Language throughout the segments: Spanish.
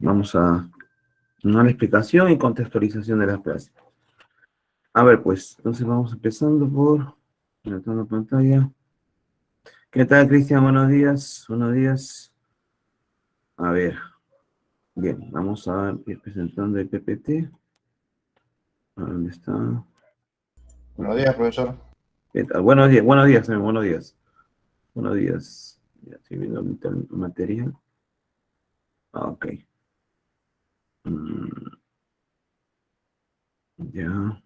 Vamos a una explicación y contextualización de las clases. A ver, pues, entonces vamos empezando por la pantalla. ¿Qué tal, Cristian? Buenos días. Buenos días. A ver, bien, vamos a ir presentando el PPT. ¿Dónde está? Buenos días, profesor. ¿Qué tal? Buenos días, buenos días, señor, buenos días. Buenos días. Ya estoy viendo ahorita el material. Ok. Ya.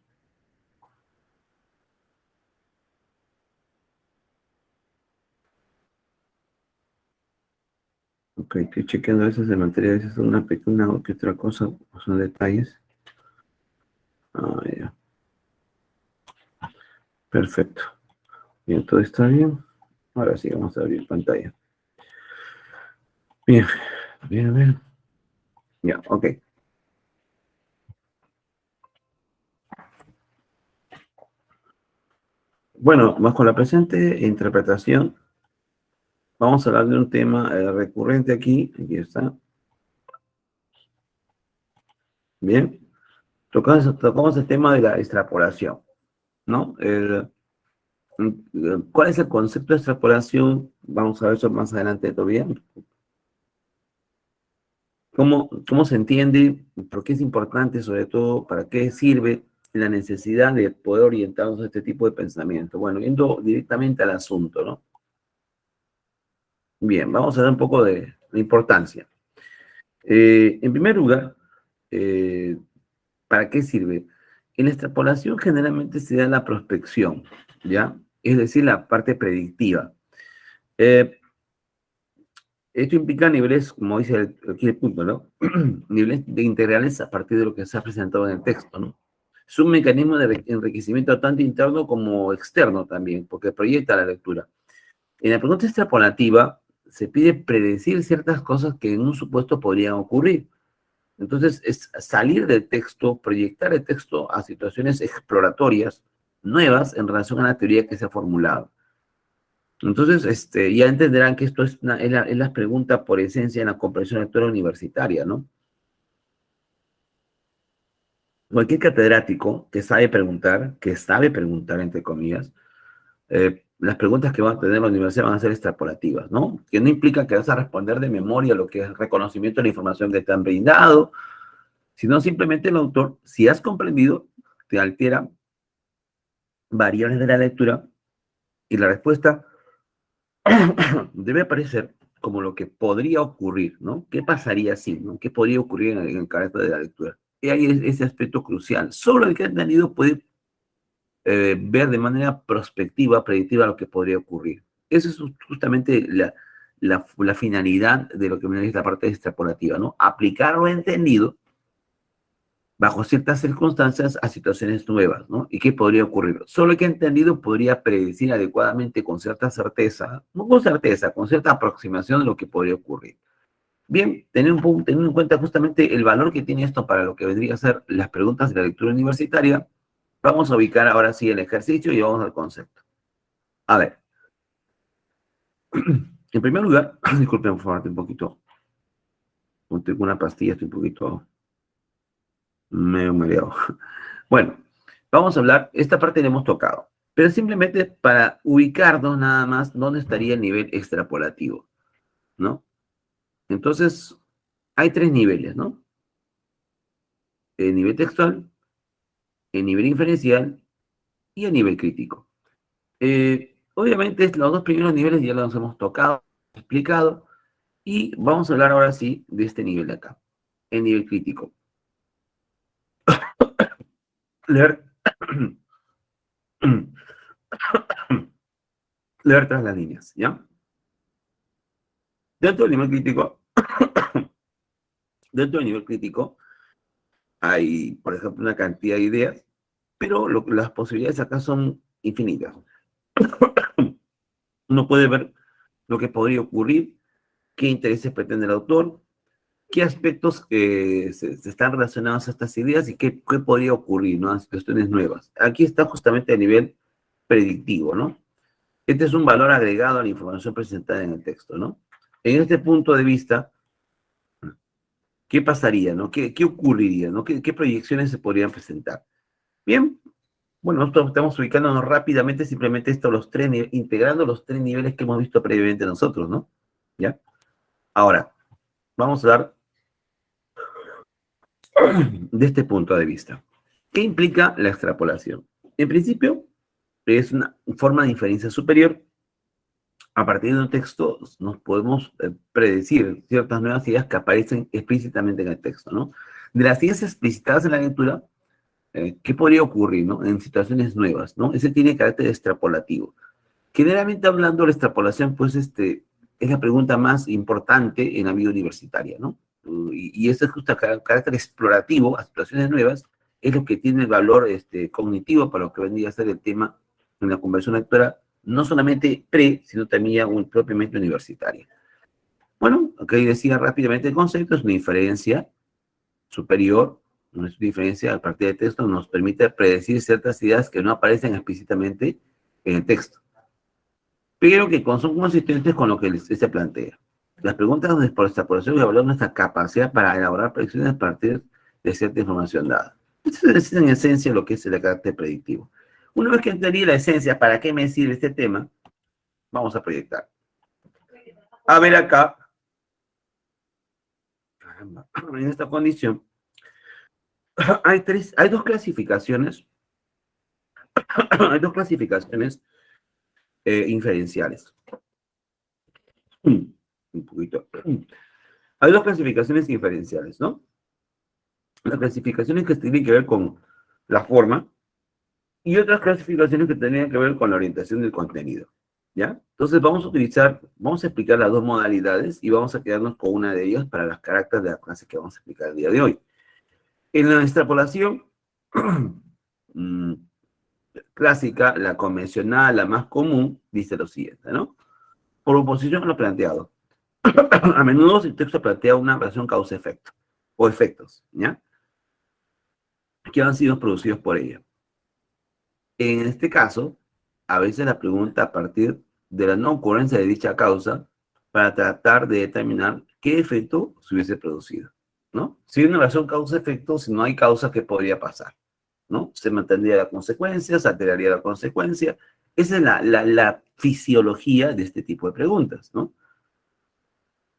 Ok, estoy chequeando a veces el material, a veces es una pequeña o que otra cosa, son detalles. Ah, ya. Perfecto. Bien, todo está bien. Ahora sí, vamos a abrir pantalla. Bien, bien, bien. Ya, ok. Bueno, bajo la presente interpretación, vamos a hablar de un tema recurrente aquí. Aquí está. Bien. Tocamos el tema de la extrapolación, ¿no? ¿Cuál es el concepto de extrapolación? Vamos a ver eso más adelante todavía. ¿Cómo se entiende? ¿Por qué es importante? Sobre todo, ¿para qué sirve la necesidad de poder orientarnos a este tipo de pensamiento? Bueno, yendo directamente al asunto, ¿no? Bien, vamos a dar un poco de importancia. En primer lugar, eh, ¿para qué sirve? En la extrapolación generalmente se da la prospección, ¿ya? Es decir, la parte predictiva. Eh, Esto implica niveles, como dice aquí el punto, ¿no? Niveles de integrales a partir de lo que se ha presentado en el texto, ¿no? Es un mecanismo de enriquecimiento tanto interno como externo también, porque proyecta la lectura. En la pregunta extrapolativa se pide predecir ciertas cosas que en un supuesto podrían ocurrir. Entonces, es salir del texto, proyectar el texto a situaciones exploratorias nuevas en relación a la teoría que se ha formulado. Entonces, ya entenderán que esto es la pregunta por esencia en la comprensión lectora universitaria, ¿no? Cualquier catedrático que sabe preguntar, entre comillas, las preguntas que va a tener la universidad van a ser extrapolativas, ¿no? Que no implica que vas a responder de memoria lo que es reconocimiento de la información que te han brindado, sino simplemente el autor, si has comprendido, te altera variables de la lectura y la respuesta debe aparecer como lo que podría ocurrir, ¿no? ¿Qué pasaría si, ¿no? ¿Qué podría ocurrir en el carácter de la lectura? Y ahí es ese aspecto crucial. Solo el que ha entendido puede ver de manera prospectiva, predictiva, lo que podría ocurrir. Esa es justamente la finalidad de lo que me dice la parte extrapolativa, ¿no? Aplicar lo entendido bajo ciertas circunstancias a situaciones nuevas, ¿no? ¿Y qué podría ocurrir? Solo el que ha entendido podría predecir adecuadamente con cierta certeza, no con certeza, con cierta aproximación de lo que podría ocurrir. Bien, teniendo en cuenta justamente el valor que tiene esto para lo que vendría a ser las preguntas de la lectura universitaria, vamos a ubicar ahora sí el ejercicio y vamos al concepto. A ver, en primer lugar, disculpen por favor, un poquito, tengo una pastilla, estoy un poquito medio mareado. Bueno, vamos a hablar, esta parte la hemos tocado, pero simplemente para ubicarnos nada más dónde estaría el nivel extrapolativo, ¿no? Entonces, hay tres niveles, ¿no? El nivel textual, el nivel inferencial y el nivel crítico. Obviamente, los dos primeros niveles ya los hemos tocado, explicado, y vamos a hablar ahora sí de este nivel de acá, el nivel crítico. Leer, leer tras las líneas, ¿ya? Dentro del nivel crítico, dentro del nivel crítico hay, por ejemplo, una cantidad de ideas, pero las posibilidades acá son infinitas. Uno puede ver lo que podría ocurrir, qué intereses pretende el autor, qué aspectos se están relacionados a estas ideas y qué podría ocurrir, ¿no? Cuestiones nuevas. Aquí está justamente a nivel predictivo, ¿no? Este es un valor agregado a la información presentada en el texto, ¿no? En este punto de vista, ¿Qué pasaría, no? ¿Qué ocurriría, no? ¿Qué proyecciones se podrían presentar? Bien, bueno, nosotros estamos ubicándonos rápidamente, simplemente integrando los tres niveles que hemos visto previamente nosotros, ¿no? ¿Ya? Ahora, vamos a hablar de este punto de vista. ¿Qué implica la extrapolación? En principio, es una forma de inferencia superior. A partir de un texto nos podemos predecir ciertas nuevas ideas que aparecen explícitamente en el texto, ¿no? De las ideas explicitadas en la lectura, ¿qué podría ocurrir, ¿no? En situaciones nuevas, ¿no? Ese tiene carácter extrapolativo. Generalmente hablando, la extrapolación, pues, es la pregunta más importante en la vida universitaria, ¿no? Y ese justo carácter explorativo a situaciones nuevas es lo que tiene el valor cognitivo para lo que vendría a ser el tema en la conversión lectora, no solamente sino también ya propiamente universitaria. Bueno, aquí decía rápidamente el concepto, es una inferencia superior, una diferencia a partir del texto nos permite predecir ciertas ideas que no aparecen explícitamente en el texto, pero que son consistentes con lo que se plantea. Las preguntas por extrapolación evaluan nuestra capacidad para elaborar predicciones a partir de cierta información dada. Esto es en esencia lo que es el carácter predictivo. Una vez que entendí la esencia, ¿para qué me sirve este tema? Vamos a proyectar. A ver acá, caramba, en esta condición, hay dos clasificaciones, hay dos clasificaciones inferenciales. Un poquito. Hay dos clasificaciones inferenciales, ¿no? Las clasificaciones que tienen que ver con la forma y otras clasificaciones que tienen que ver con la orientación del contenido, ¿ya? Entonces vamos a explicar las dos modalidades y vamos a quedarnos con una de ellas para las caracteres de la clase que vamos a explicar el día de hoy. En la extrapolación clásica, la convencional, la más común, dice lo siguiente, ¿no? Por oposición a lo planteado. A menudo el texto plantea una relación causa-efecto o efectos, ¿ya? Que han sido producidos por ella. En este caso, a veces la pregunta a partir de la no ocurrencia de dicha causa para tratar de determinar qué efecto se hubiese producido, ¿no? Si hay una relación causa-efecto, si no hay causa, ¿qué podría pasar? ¿No? Se mantendría la consecuencia, se alteraría la consecuencia. Esa es la fisiología de este tipo de preguntas, ¿no?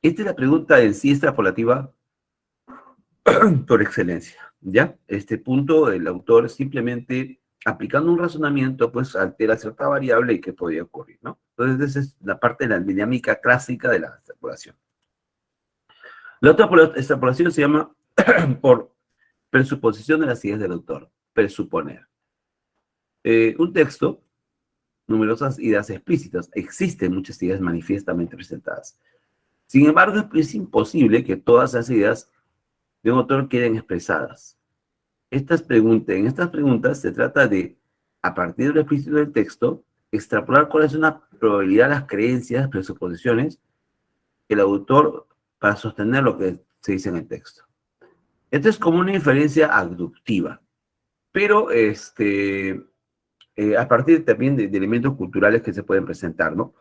Esta es la pregunta en sí extrapolativa por excelencia, ¿ya? Este punto, el autor simplemente aplicando un razonamiento, pues altera cierta variable y qué podría ocurrir, ¿no? Entonces, esa es la parte de la dinámica clásica de la extrapolación. La otra extrapolación se llama por presuposición de las ideas del autor, presuponer. Un texto, numerosas ideas explícitas, existen muchas ideas manifiestamente presentadas. Sin embargo, es imposible que todas esas ideas de un autor queden expresadas. En estas preguntas se trata de, a partir de lo explícito del texto, extrapolar cuál es una probabilidad de las creencias, presuposiciones, que el autor para sostener lo que se dice en el texto. Esto es como una inferencia abductiva, pero a partir también de elementos culturales que se pueden presentar, ¿no?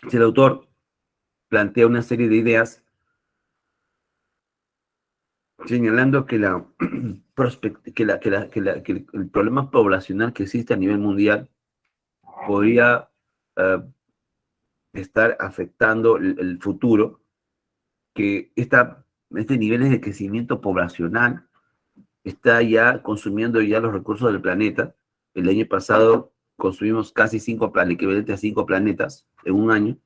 Si el autor plantea una serie de ideas señalando que el problema poblacional que existe a nivel mundial podría estar afectando el futuro, que este nivel de crecimiento poblacional está ya consumiendo ya los recursos del planeta. El año pasado consumimos casi equivalente a 5 planetas en un año.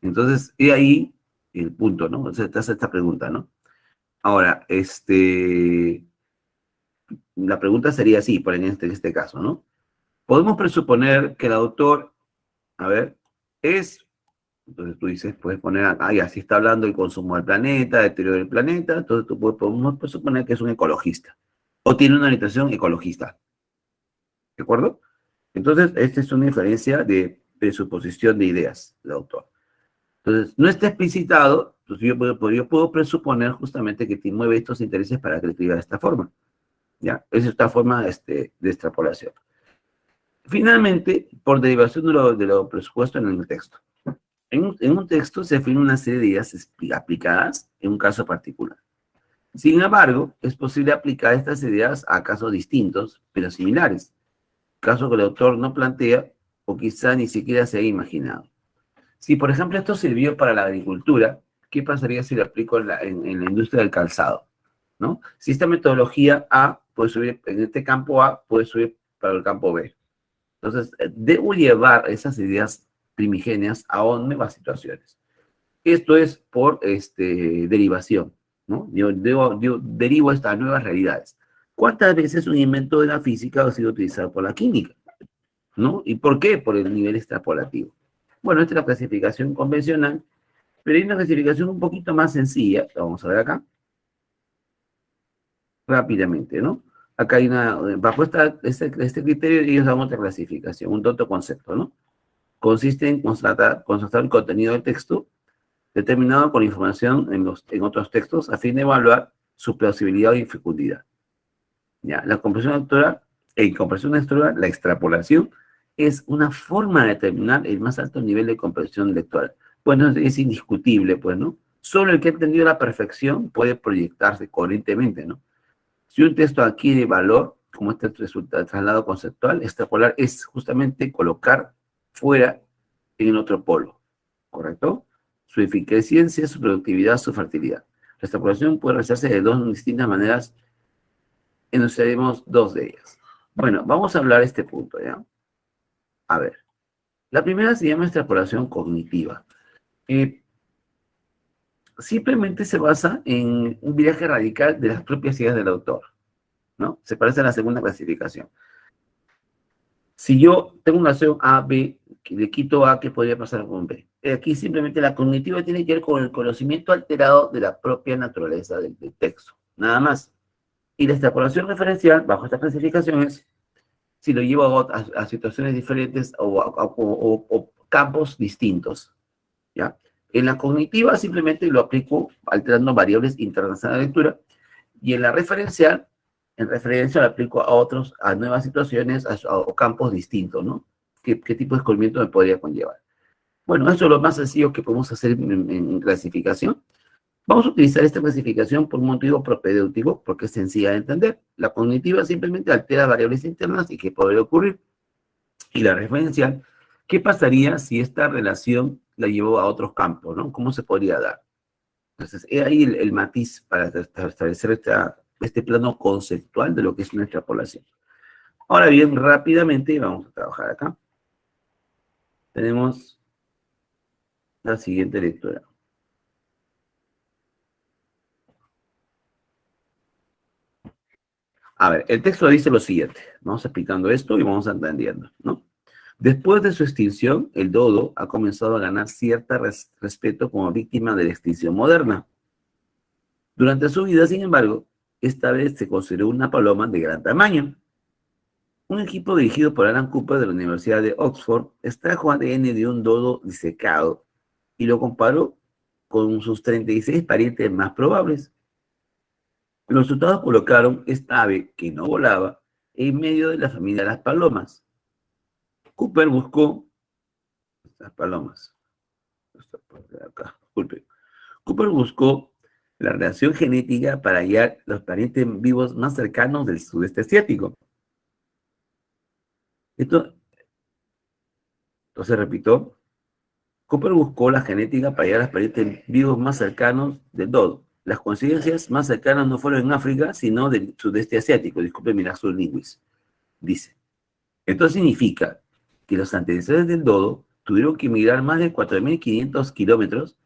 Entonces, he ahí el punto, ¿no? O sea, te hace esta pregunta, ¿no? Ahora, la pregunta sería así, en este caso, ¿no? Podemos presuponer que el autor, a ver, entonces tú dices, puedes poner, ya, si está hablando del consumo del planeta, deterioro del planeta, entonces podemos presuponer que es un ecologista, o tiene una orientación ecologista, ¿de acuerdo? Entonces, esta es una inferencia de presuposición de ideas del autor. Entonces, no está explicitado, entonces yo puedo presuponer justamente que te mueve estos intereses para que le escriba de esta forma, ¿ya? Esa es esta forma de extrapolación. Finalmente, por derivación de lo presupuesto en el texto. En un texto se define una serie de ideas aplicadas en un caso particular. Sin embargo, es posible aplicar estas ideas a casos distintos, pero similares, casos que el autor no plantea o quizá ni siquiera se haya imaginado. Si, por ejemplo, esto sirvió para la agricultura, ¿qué pasaría si lo aplico en la industria del calzado? ¿No? Si esta metodología A puede subir, en este campo A puede subir para el campo B. Entonces, debo llevar esas ideas primigenias a nuevas situaciones. Esto es por derivación, ¿no? Yo derivo estas nuevas realidades. ¿Cuántas veces un invento de la física ha sido utilizado por la química? ¿No? ¿Y por qué? Por el nivel extrapolativo. Bueno, esta es la clasificación convencional, pero hay una clasificación un poquito más sencilla, la vamos a ver acá, rápidamente, ¿no? Acá hay bajo este criterio, ellos dan otra clasificación, un otro concepto, ¿no? Consiste en constatar el contenido del texto determinado con información en otros textos a fin de evaluar su plausibilidad y fecundidad. ¿Ya? La comprensión lectora, en comprensión lectora, la extrapolación es una forma de determinar el más alto nivel de comprensión lectora. Bueno, es indiscutible, pues, ¿no? Solo el que ha entendido la perfección puede proyectarse coherentemente, ¿no? Si un texto adquiere valor, como este resulta de traslado conceptual, extrapolar es justamente colocar fuera en el otro polo, ¿correcto? Su eficiencia, su productividad, su fertilidad. La extrapolación puede realizarse de dos distintas maneras, enunciaremos dos de ellas. Bueno, vamos a hablar de este punto, ¿ya? A ver, la primera se llama extrapolación cognitiva. Simplemente se basa en un viaje radical de las propias ideas del autor, ¿no? Se parece a la segunda clasificación. Si yo tengo una acción A, B, que le quito A, ¿qué podría pasar con B? Aquí simplemente la cognitiva tiene que ver con el conocimiento alterado de la propia naturaleza del texto, nada más. Y la extrapolación referencial, bajo esta clasificación, es si lo llevo a situaciones diferentes o campos distintos, ¿ya? En la cognitiva simplemente lo aplico alterando variables internas a la lectura, y en la referencial, en referencia lo aplico a nuevas situaciones o campos distintos, ¿no? ¿Qué tipo de descubrimiento me podría conllevar? Bueno, eso es lo más sencillo que podemos hacer en clasificación. Vamos a utilizar esta clasificación por un motivo propedéutico, porque es sencilla de entender. La cognitiva simplemente altera variables internas y qué podría ocurrir. Y la referencial, ¿qué pasaría si esta relación la llevo a otros campos, ¿no? ¿Cómo se podría dar? Entonces, es ahí el matiz para establecer este plano conceptual de lo que es una extrapolación. Ahora bien, rápidamente vamos a trabajar acá. Tenemos la siguiente lectura. A ver, el texto dice lo siguiente. Vamos explicando esto y vamos entendiendo, ¿no? Después de su extinción, el dodo ha comenzado a ganar cierto respeto como víctima de la extinción moderna. Durante su vida, sin embargo, esta vez se consideró una paloma de gran tamaño. Un equipo dirigido por Alan Cooper de la Universidad de Oxford extrajo ADN de un dodo disecado y lo comparó con sus 36 parientes más probables. Los resultados colocaron esta ave, que no volaba, en medio de la familia de las palomas. Cooper buscó las palomas. Acá, disculpe. Cooper buscó la relación genética para hallar los parientes vivos más cercanos del sudeste asiático. Entonces repito, Cooper buscó la genética para hallar los parientes vivos más cercanos del dodo. Las coincidencias más cercanas no fueron en África, sino del sudeste asiático. Disculpe mi lapsus linguis. Dice. Esto significa que los antecesores del dodo tuvieron que migrar más de 4.500 kilómetros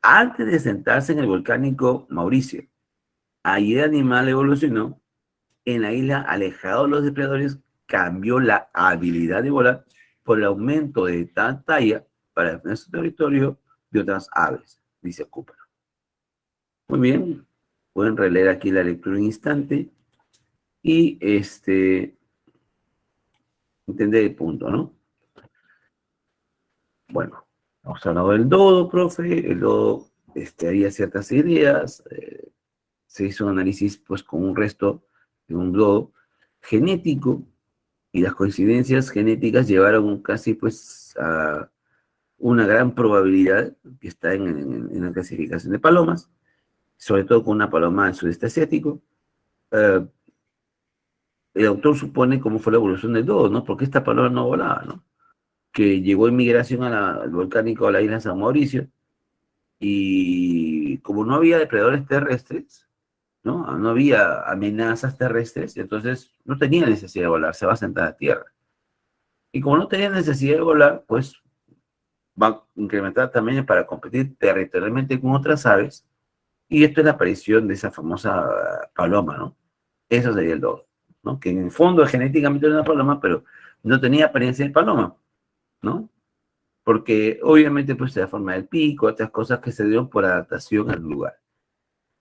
antes de sentarse en el volcánico Mauricio. Allí el animal evolucionó en la isla, alejado de los depredadores, cambió la habilidad de volar por el aumento de tal talla para defender su territorio de otras aves, dice Cooper. Muy bien, pueden releer aquí la lectura en instante y entender el punto, ¿no? Bueno, hemos hablado del dodo, profe. El dodo había ciertas ideas. Se hizo un análisis pues con un resto de un dodo genético y las coincidencias genéticas llevaron casi pues a una gran probabilidad que está en la clasificación de palomas, sobre todo con una paloma del sudeste asiático. Eh, el autor supone cómo fue la evolución del dodo, ¿no? Porque esta paloma no volaba, ¿no? Que llegó en migración al volcánico a la isla San Mauricio, y como no había depredadores terrestres, ¿no? No había amenazas terrestres, entonces no tenía necesidad de volar, se va a sentar a tierra. Y como no tenía necesidad de volar, pues va a incrementar tamaño para competir territorialmente con otras aves, y esto es la aparición de esa famosa paloma, ¿no? Eso sería el dodo, ¿no? Que en el fondo genéticamente era una paloma, pero no tenía apariencia de paloma, ¿no? Porque obviamente pues la forma del pico, otras cosas que se dieron por adaptación al lugar.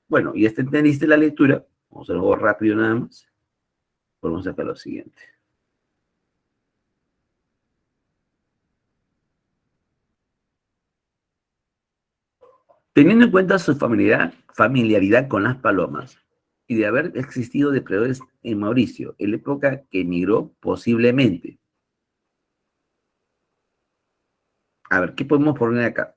Bueno, y entendiste la lectura, vamos a hacerlo rápido nada más, podemos sacar lo siguiente. Teniendo en cuenta su familiaridad con las palomas y de haber existido depredadores en Mauricio, en la época que emigró posiblemente. A ver, ¿qué podemos poner acá?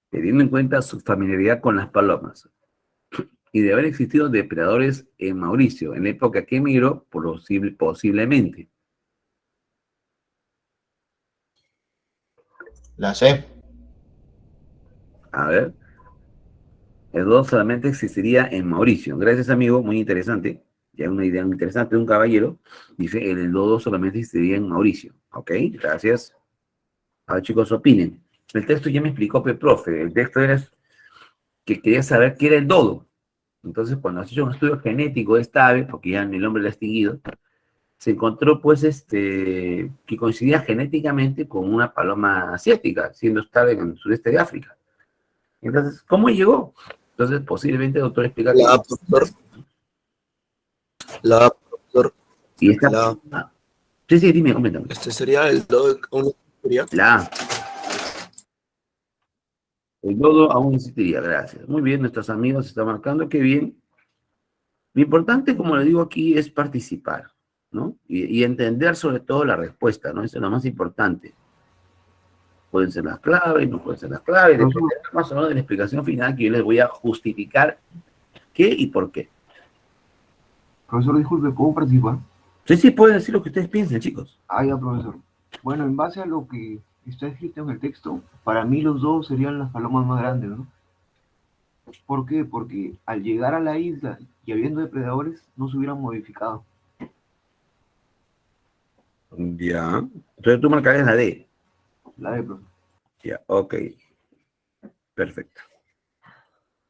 Teniendo en cuenta su familiaridad con las palomas y de haber existido depredadores en Mauricio, en la época que emigró posiblemente. La C. A ver, el dodo solamente existiría en Mauricio. Gracias, amigo, muy interesante. Ya una idea muy interesante de un caballero. Dice, el dodo solamente existiría en Mauricio. Ok, gracias. A ver, chicos, opinen. El texto ya me explicó, profe. El texto era que quería saber qué era el dodo. Entonces, cuando has hecho un estudio genético de esta ave, porque ya el hombre lo ha extinguido, se encontró, pues, que coincidía genéticamente con una paloma asiática, siendo esta ave en el sureste de África. Entonces, ¿cómo llegó? Entonces, posiblemente el doctor explica que... La, profesor. La, profesor. Y esta... La, Ah, sí, sí, dime, coméntame. este sería el dodo. Sería. La... El dodo aún existiría, gracias. Muy bien, nuestros amigos están marcando, qué bien. Lo importante, como le digo aquí, es participar, ¿no? Y entender sobre todo la respuesta, ¿no? Eso es lo más importante. Pueden ser las claves, no pueden ser las claves, depende más o menos de la explicación final que yo les voy a justificar qué y por qué. Profesor, disculpe, ¿puedo participar? Sí, sí, pueden decir lo que ustedes piensen, chicos. Ah, ya, profesor. Bueno, en base a lo que está escrito en el texto, para mí los dos serían las palomas más grandes, ¿no? ¿Por qué? Porque al llegar a la isla y habiendo depredadores, no se hubieran modificado. Ya. Entonces tú marcarás la D. La de, profesor. Ya, ok. Perfecto.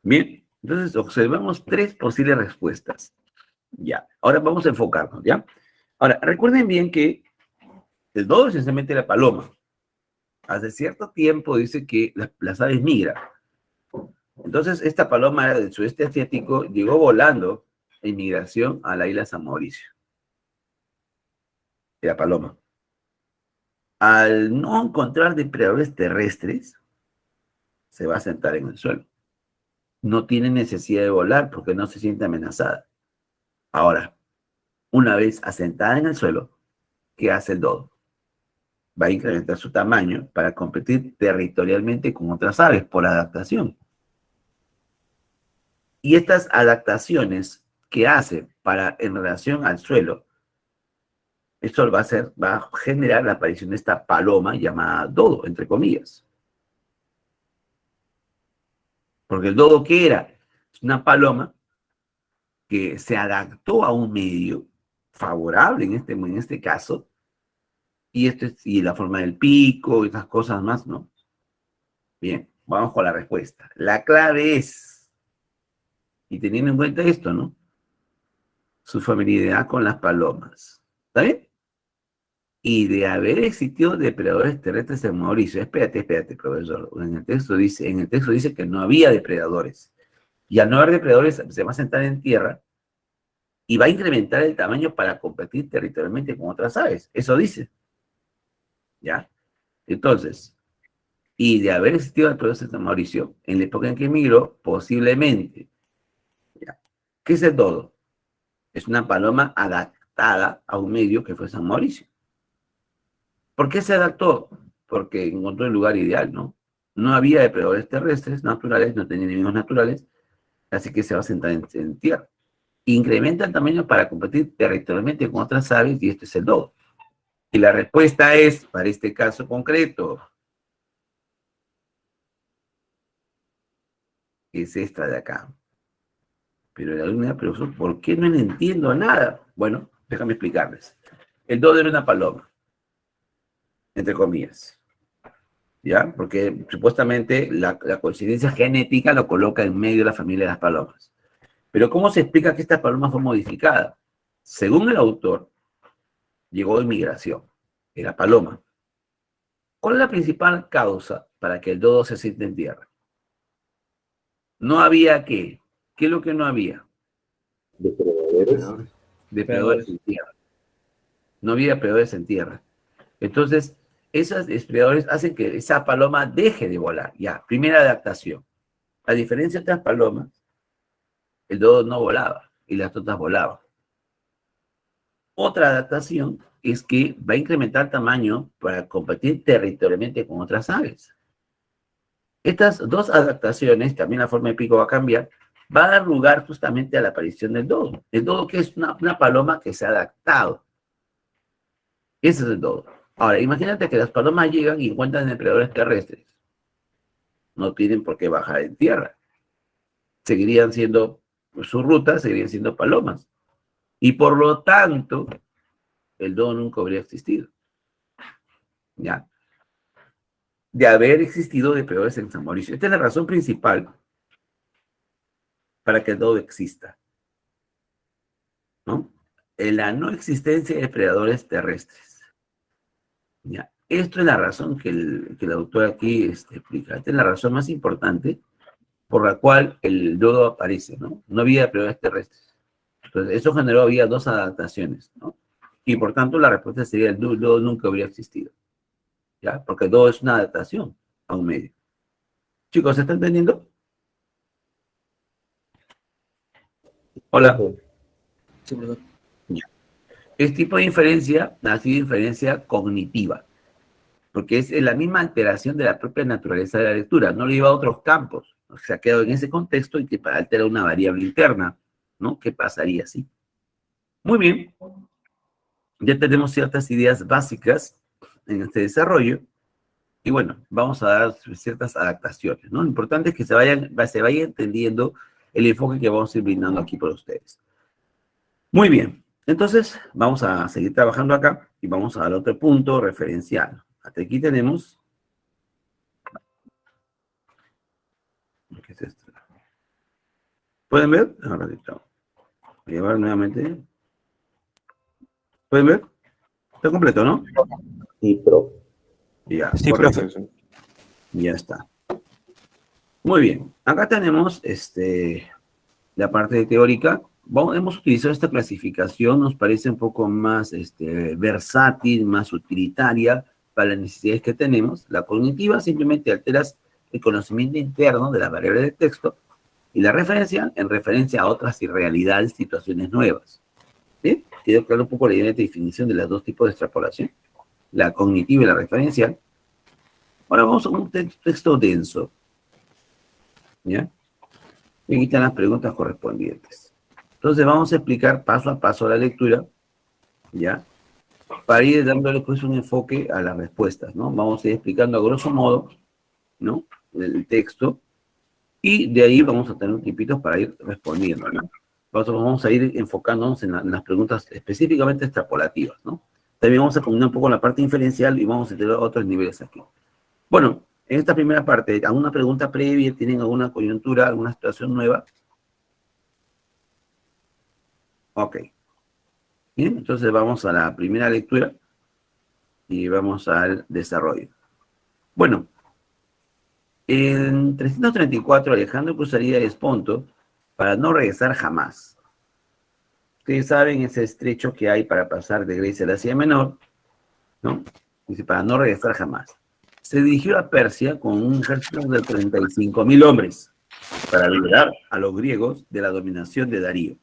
Bien, entonces observamos tres posibles respuestas. Ya, ahora vamos a enfocarnos, ¿ya? Ahora, recuerden bien que el dodo es esencialmente la paloma. Hace cierto tiempo dice que las aves migran. Entonces, esta paloma del sudeste asiático llegó volando en migración a la isla San Mauricio. La paloma. Al no encontrar depredadores terrestres, se va a sentar en el suelo. No tiene necesidad de volar porque no se siente amenazada. Ahora, una vez asentada en el suelo, ¿qué hace el dodo? Va a incrementar su tamaño para competir territorialmente con otras aves por adaptación. Y estas adaptaciones que hace en relación al suelo, esto va a generar la aparición de esta paloma llamada dodo, entre comillas. Porque el dodo, ¿qué era? Es una paloma que se adaptó a un medio favorable en este caso, y la forma del pico y esas cosas más, ¿no? Bien, vamos con la respuesta. La clave es, y teniendo en cuenta esto, ¿no? Su familiaridad con las palomas. ¿Está bien? Y de haber existido depredadores terrestres en Mauricio. Espérate, profesor. En el texto dice que no había depredadores. Y al no haber depredadores, se va a sentar en tierra y va a incrementar el tamaño para competir territorialmente con otras aves. Eso dice. ¿Ya? Entonces, y de haber existido depredadores en Mauricio, en la época en que emigró, posiblemente. ¿Qué es el dodo? Es una paloma adaptada a un medio que fue San Mauricio. ¿Por qué se adaptó? Porque encontró el lugar ideal, ¿no? No había depredadores terrestres naturales, no tenía enemigos naturales, así que se va a sentar en tierra. Incrementa el tamaño para competir territorialmente con otras aves y este es el dodo. Y la respuesta es, para este caso concreto, es esta de acá. Pero la alumna, profesor, ¿por qué no le entiendo nada? Bueno, déjame explicarles. El dodo era una paloma, entre comillas, ¿ya? Porque supuestamente la coincidencia genética lo coloca en medio de la familia de las palomas. Pero ¿cómo se explica que esta paloma fue modificada? Según el autor, llegó de migración, era paloma. ¿Cuál es la principal causa para que el dodo se siente en tierra? No había ¿qué? ¿Qué es lo que no había? Depredadores. Depredadores en tierra. No había depredadores en tierra. Entonces, esos depredadores hacen que esa paloma deje de volar. Ya, primera adaptación. A diferencia de otras palomas, el dodo no volaba y las otras volaban. Otra adaptación es que va a incrementar el tamaño para competir territorialmente con otras aves. Estas dos adaptaciones, también la forma de pico va a cambiar, va a dar lugar justamente a la aparición del dodo. El dodo que es una paloma que se ha adaptado. Ese es el dodo. Ahora, imagínate que las palomas llegan y encuentran depredadores terrestres. No tienen por qué bajar en tierra. Seguirían siendo, su ruta seguirían siendo palomas. Y por lo tanto, el dodo nunca habría existido. ¿Ya? De haber existido depredadores en San Mauricio. Esta es la razón principal para que el dodo exista, ¿no? La no existencia de depredadores terrestres. ¿Ya? Esto es la razón que el autor aquí explica. Esta es la razón más importante por la cual el dodo aparece, ¿no? No había depredadores terrestres. Entonces, eso generó, había dos adaptaciones, ¿no? Y por tanto, la respuesta sería el dodo nunca habría existido. ¿Ya? Porque el dodo es una adaptación a un medio. Chicos, ¿se está entendiendo? Hola. Sí, profesor. Este tipo de inferencia ha sido inferencia cognitiva, porque es la misma alteración de la propia naturaleza de la lectura, no lo lleva a otros campos, se ha quedado en ese contexto y que altera una variable interna, ¿no? ¿Qué pasaría así? Muy bien, ya tenemos ciertas ideas básicas en este desarrollo, y bueno, vamos a dar ciertas adaptaciones, ¿no? Lo importante es que se vaya entendiendo el enfoque que vamos a ir brindando aquí por ustedes. Muy bien, entonces vamos a seguir trabajando acá y vamos al otro punto referencial. Hasta aquí tenemos... ¿Qué es esto? ¿Pueden ver? Ahora voy a llevar nuevamente. ¿Pueden ver? Está completo, ¿no? Sí, profe. Ya, Sí, correcto. profe. Ya está. Muy bien. Acá tenemos la parte teórica. Hemos utilizado esta clasificación, nos parece un poco más versátil, más utilitaria para las necesidades que tenemos. La cognitiva simplemente alteras el conocimiento interno de las variables de texto y la referencia en referencia a otras irrealidades, situaciones nuevas. ¿Sí? Quedó claro un poco la idea de definición de los dos tipos de extrapolación, la cognitiva y la referencial. Ahora vamos a un texto denso. ¿Ya? Y aquí están las preguntas correspondientes. Entonces vamos a explicar paso a paso la lectura, ¿ya? Para ir dándole pues un enfoque a las respuestas, ¿no? Vamos a ir explicando a grosso modo, ¿no? El texto, y de ahí vamos a tener tipitos para ir respondiendo, ¿no? Vamos a ir enfocándonos en las preguntas específicamente extrapolativas, ¿no? También vamos a combinar un poco la parte inferencial y vamos a tener otros niveles aquí. Bueno, en esta primera parte, ¿alguna pregunta previa? ¿Tienen alguna coyuntura, alguna situación nueva? Ok. Bien, entonces vamos a la primera lectura y vamos al desarrollo. Bueno, en 334 Alejandro cruzaría el Esponto para no regresar jamás. Ustedes saben ese estrecho que hay para pasar de Grecia a la Asia Menor, ¿no? Dice, para no regresar jamás. Se dirigió a Persia con un ejército de 35.000 hombres. para liberar a los griegos de la dominación de Darío.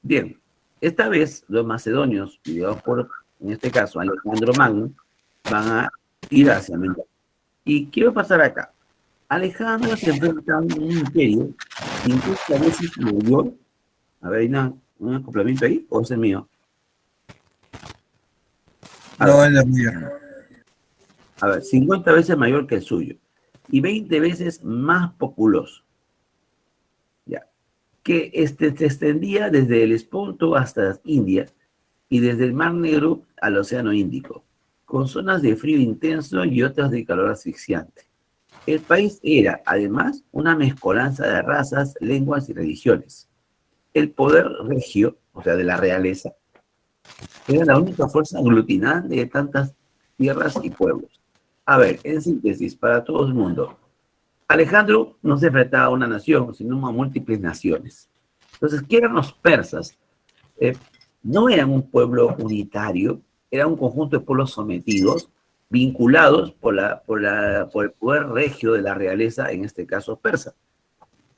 Bien, esta vez los macedonios, liderados por, en este caso, Alejandro Magno, van a ir hacia Mendoza. ¿Y qué va a pasar acá? Alejandro se enfrenta a un imperio 50 veces mayor. A ver, ¿hay un acoplamiento ahí o es el mío? No, es la mía. A ver, 50 veces mayor que el suyo y 20 veces más populoso. Ya. Que se extendía desde el Esponto hasta India y desde el Mar Negro al Océano Índico, con zonas de frío intenso y otras de calor asfixiante. El país era, además, una mezcolanza de razas, lenguas y religiones. El poder regio, o sea, de la realeza, era la única fuerza aglutinante de tantas tierras y pueblos. A ver, en síntesis, para todo el mundo, Alejandro no se enfrentaba a una nación, sino a múltiples naciones. Entonces, ¿qué eran los persas? No eran un pueblo unitario, era un conjunto de pueblos sometidos, vinculados por el poder regio de la realeza, en este caso persa.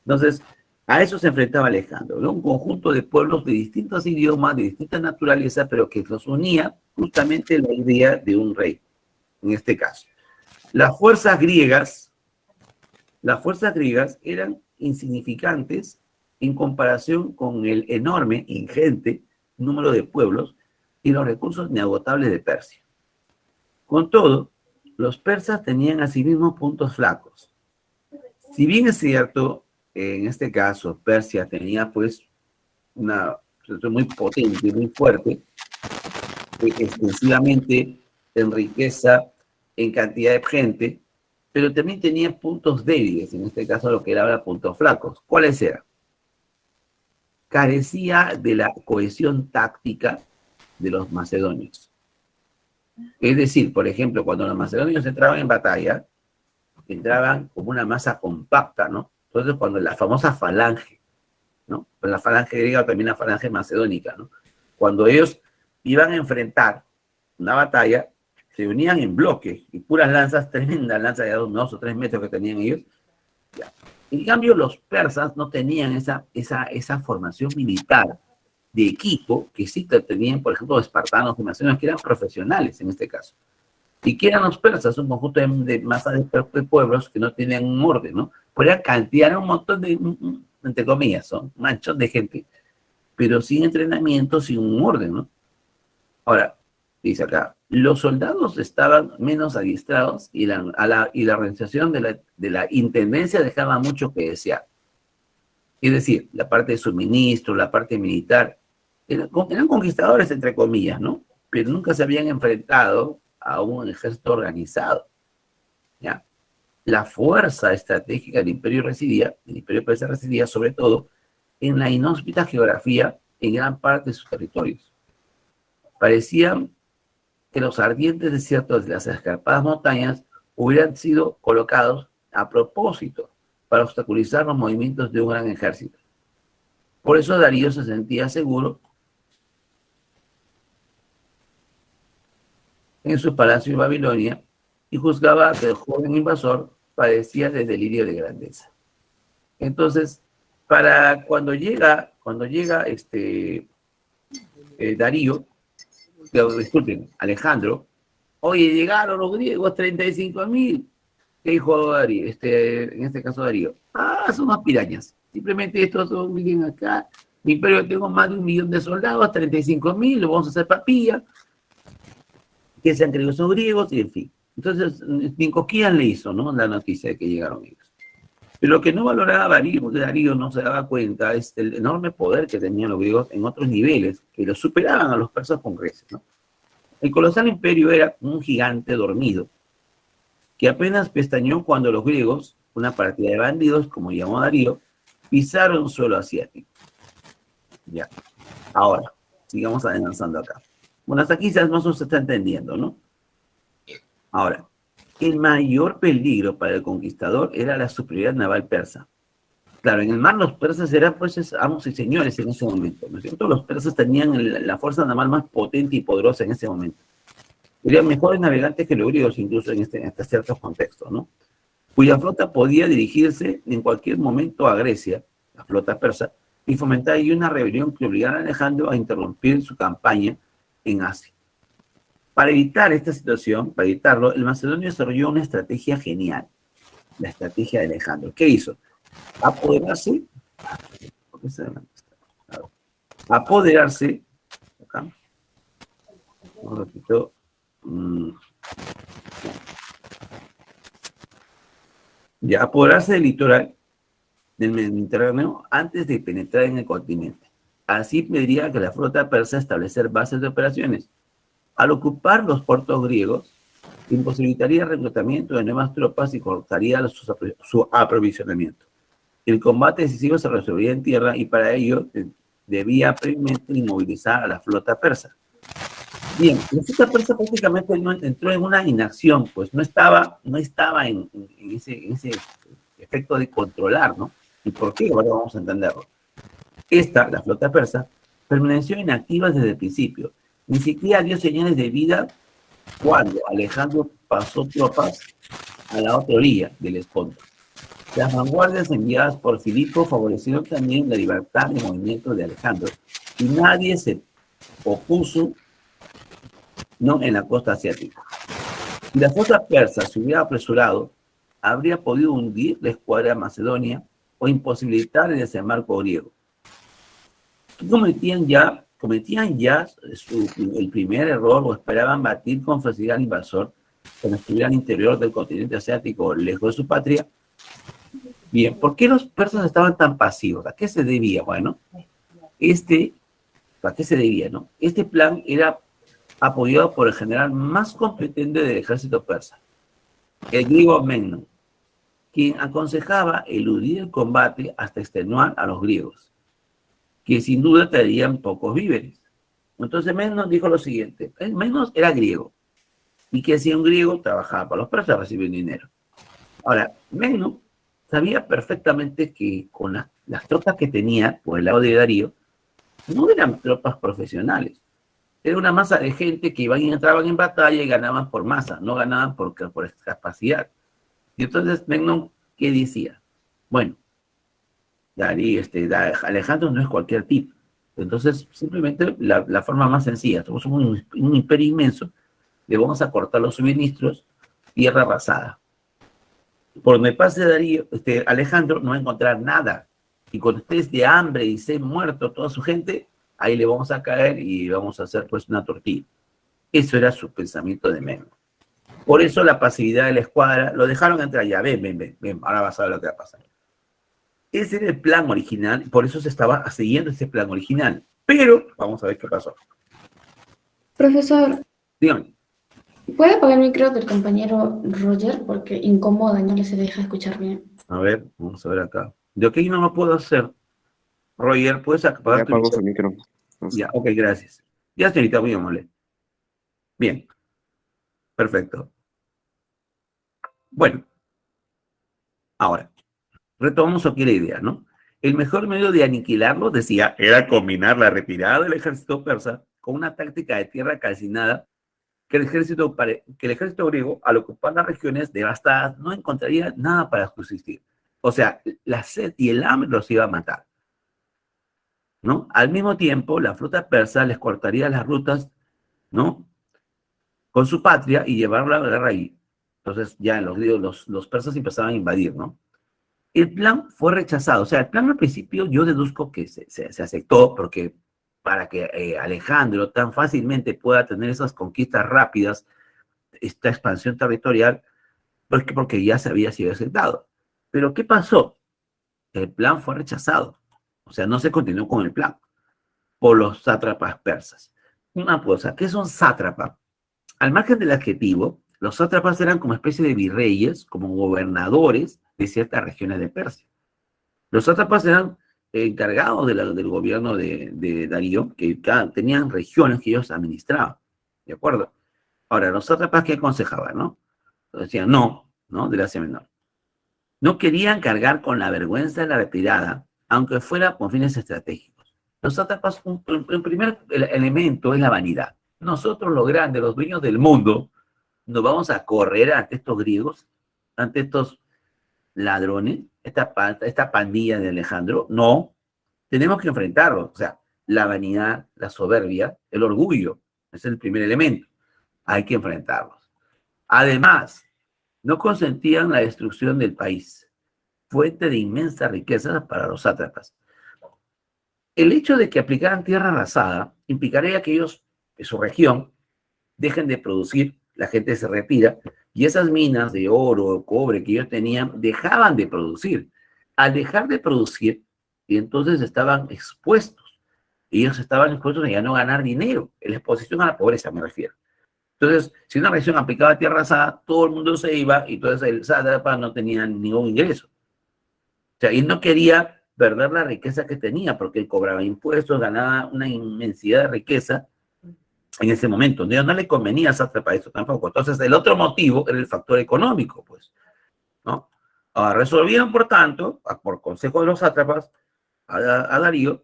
Entonces, a eso se enfrentaba Alejandro, ¿no? Un conjunto de pueblos de distintos idiomas, de distinta naturaleza, pero que los unía justamente la idea de un rey, en este caso. Las fuerzas griegas eran insignificantes en comparación con el enorme, ingente número de pueblos y los recursos inagotables de Persia. Con todo, los persas tenían asimismo puntos flacos. Si bien es cierto, en este caso, Persia tenía pues una situación muy potente, muy fuerte, extensivamente en riqueza, en cantidad de gente, pero también tenía puntos débiles, en este caso lo que era ahora puntos flacos. ¿Cuáles eran? Carecía de la cohesión táctica de los macedonios. Es decir, por ejemplo, cuando los macedonios entraban en batalla, entraban como una masa compacta, ¿no? Entonces, cuando la famosa falange, ¿no? Pues la falange griega o también la falange macedónica, ¿no? Cuando ellos iban a enfrentar una batalla, se unían en bloque y puras lanzas, tremendas lanzas de 2 o 3 metros que tenían ellos. Ya. En cambio, los persas no tenían esa formación militar de equipo que sí tenían, por ejemplo, los espartanos y macedonios, que eran profesionales en este caso. ¿Y qué eran los persas? Un conjunto de masa de pueblos que no tenían un orden, ¿no? Podían cantidad un montón de, entre comillas, son manchos de gente, pero sin entrenamiento, sin un orden, ¿no? Ahora, dice acá, los soldados estaban menos adiestrados y la organización de la intendencia dejaba mucho que desear. Es decir, la parte de suministro, la parte militar, eran conquistadores, entre comillas, ¿no? Pero nunca se habían enfrentado a un ejército organizado, ¿ya? La fuerza estratégica del imperio persa residía sobre todo en la inhóspita geografía en gran parte de sus territorios. Parecían que los ardientes desiertos de las escarpadas montañas hubieran sido colocados a propósito para obstaculizar los movimientos de un gran ejército. Por eso Darío se sentía seguro en su palacio en Babilonia y juzgaba que el joven invasor padecía de delirio de grandeza. Entonces, para cuando llega Darío, disculpen, Alejandro, oye, llegaron los griegos, 35.000. ¿Qué dijo Darío? En este caso Darío, son unas pirañas. Simplemente estos vienen acá. Mi imperio tengo más de 1 millón de soldados, 35.000, lo vamos a hacer papilla. Que se han creído son griegos, y en fin. Entonces, ni cosquillas le hizo, ¿no? La noticia de que llegaron ellos. Pero lo que no valoraba Darío, porque Darío no se daba cuenta, es el enorme poder que tenían los griegos en otros niveles, que los superaban a los persas con creces, ¿no? El colosal imperio era un gigante dormido, que apenas pestañeó cuando los griegos, una partida de bandidos, como llamó Darío, pisaron suelo asiático. Ya. Ahora, sigamos avanzando acá. Bueno, hasta aquí más o menos se está entendiendo, ¿no? Ahora, el mayor peligro para el conquistador era la superioridad naval persa. Claro, en el mar los persas eran pues amos y señores en ese momento, ¿no es cierto? Los persas tenían la fuerza naval más potente y poderosa en ese momento. Eran mejores navegantes que los griegos incluso en hasta ciertos contextos, ¿no? cuya flota podía dirigirse en cualquier momento a Grecia, la flota persa, y fomentar ahí una rebelión que obligara a Alejandro a interrumpir su campaña en Asia. Para evitar esta situación, para evitarlo, el macedonio desarrolló una estrategia genial, la estrategia de Alejandro. ¿Qué hizo? Apoderarse, acá, un ratito, ya, apoderarse del litoral del Mediterráneo antes de penetrar en el continente. Así pediría que la flota persa establecer bases de operaciones. Al ocupar los puertos griegos, imposibilitaría el reclutamiento de nuevas tropas y cortaría su aprovisionamiento. El combate decisivo se resolvería en tierra y para ello debía previamente inmovilizar a la flota persa. Bien, la flota persa prácticamente entró en una inacción, pues no estaba en ese efecto de controlar, ¿no? ¿Y por qué? Ahora vamos a entenderlo. La flota persa, permaneció inactiva desde el principio. Ni siquiera dio señales de vida cuando Alejandro pasó tropas a la otra orilla del Esponto. Las vanguardias enviadas por Filipo favorecieron también la libertad de movimiento de Alejandro y nadie se opuso, ¿no?, en la costa asiática. Si la flota persa se hubiera apresurado, habría podido hundir la escuadra macedonia o imposibilitar el desembarco griego. Cometían ya el primer error o esperaban batir con facilidad al invasor cuando estuviera al interior del continente asiático, lejos de su patria. Bien, ¿por qué los persas estaban tan pasivos? ¿A qué se debía? Bueno, ¿a qué se debía, no? Este plan era apoyado por el general más competente del ejército persa, el griego Memnón, quien aconsejaba eludir el combate hasta extenuar a los griegos, que sin duda traerían pocos víveres. Entonces Memnón dijo lo siguiente: Memnón era griego, y que si un griego trabajaba para los persas recibiendo dinero. Ahora, Memnón sabía perfectamente que con las tropas que tenía por el lado de Darío, no eran tropas profesionales. Era una masa de gente que iban y entraban en batalla y ganaban por masa, no ganaban por capacidad. Y entonces Memnón, ¿qué decía? Bueno, Alejandro no es cualquier tipo. Entonces, simplemente la forma más sencilla: somos un imperio inmenso, le vamos a cortar los suministros, tierra arrasada. Por donde pase Darío, Alejandro no va a encontrar nada. Y cuando estés de hambre y se muerto toda su gente, ahí le vamos a caer y vamos a hacer pues una tortilla. Eso era su pensamiento de Memnón. Por eso la pasividad de la escuadra, lo dejaron entrar ya, ven, ahora vas a ver lo que va a pasar. Ese era el plan original, por eso se estaba siguiendo ese plan original. Pero, vamos a ver qué pasó. Profesor, Dígame. ¿puede apagar el micro del compañero Roger? Porque incomoda, no le se deja escuchar bien. A ver, vamos a ver acá. De aquí no lo puedo hacer. Roger, ¿puedes apagar Ya tu apagó su micro. Ya, ok, gracias. Ya, señorita, muy amable. Bien, perfecto. Bueno, ahora, retomamos aquí la idea, ¿no? El mejor medio de aniquilarlo, decía, era combinar la retirada del ejército persa con una táctica de tierra calcinada que el ejército griego, al ocupar las regiones devastadas, no encontraría nada para subsistir. O sea, la sed y el hambre los iba a matar, ¿no? Al mismo tiempo, la flota persa les cortaría las rutas, ¿no?, con su patria y llevarla a la guerra ahí. Entonces, ya los persas empezaban a invadir, ¿no? El plan fue rechazado. O sea, el plan al principio yo deduzco que se aceptó porque para que Alejandro tan fácilmente pueda tener esas conquistas rápidas, esta expansión territorial, porque ya se había sido aceptado. Pero ¿qué pasó? El plan fue rechazado. O sea, no se continuó con el plan por los sátrapas persas. Una cosa, ¿qué son sátrapas? Al margen del adjetivo, los sátrapas eran como especie de virreyes, como gobernadores de ciertas regiones de Persia. Los sátrapas eran encargados del gobierno de Darío, que tenían regiones que ellos administraban, ¿de acuerdo? Ahora, los sátrapas, ¿qué aconsejaban, no? Decían no, del Asia Menor. No querían cargar con la vergüenza de la retirada, aunque fuera con fines estratégicos. Los sátrapas, el primer elemento es la vanidad. Nosotros, los grandes, los dueños del mundo, nos vamos a correr ante estos griegos, ante estos ladrones, esta pandilla de Alejandro. No, tenemos que enfrentarlos. O sea, la vanidad, la soberbia, el orgullo, es el primer elemento. Hay que enfrentarlos. Además, no consentían la destrucción del país, fuente de inmensas riquezas para los sátrapas. El hecho de que aplicaran tierra arrasada implicaría que ellos, en su región, dejen de producir, la gente se retira, y esas minas de oro o cobre que ellos tenían dejaban de producir. Al dejar de producir, y entonces estaban expuestos. Ellos estaban expuestos a ya no ganar dinero, en la exposición a la pobreza me refiero. Entonces, si una región aplicaba tierra arrasada, todo el mundo se iba y entonces el sátrapa no tenía ningún ingreso. O sea, y no quería perder la riqueza que tenía porque él cobraba impuestos, ganaba una inmensidad de riqueza en ese momento. No le convenía al sátrapa eso tampoco. Entonces, el otro motivo era el factor económico, pues, ¿no? Ahora, resolvieron, por tanto, por consejo de los sátrapas, a Darío,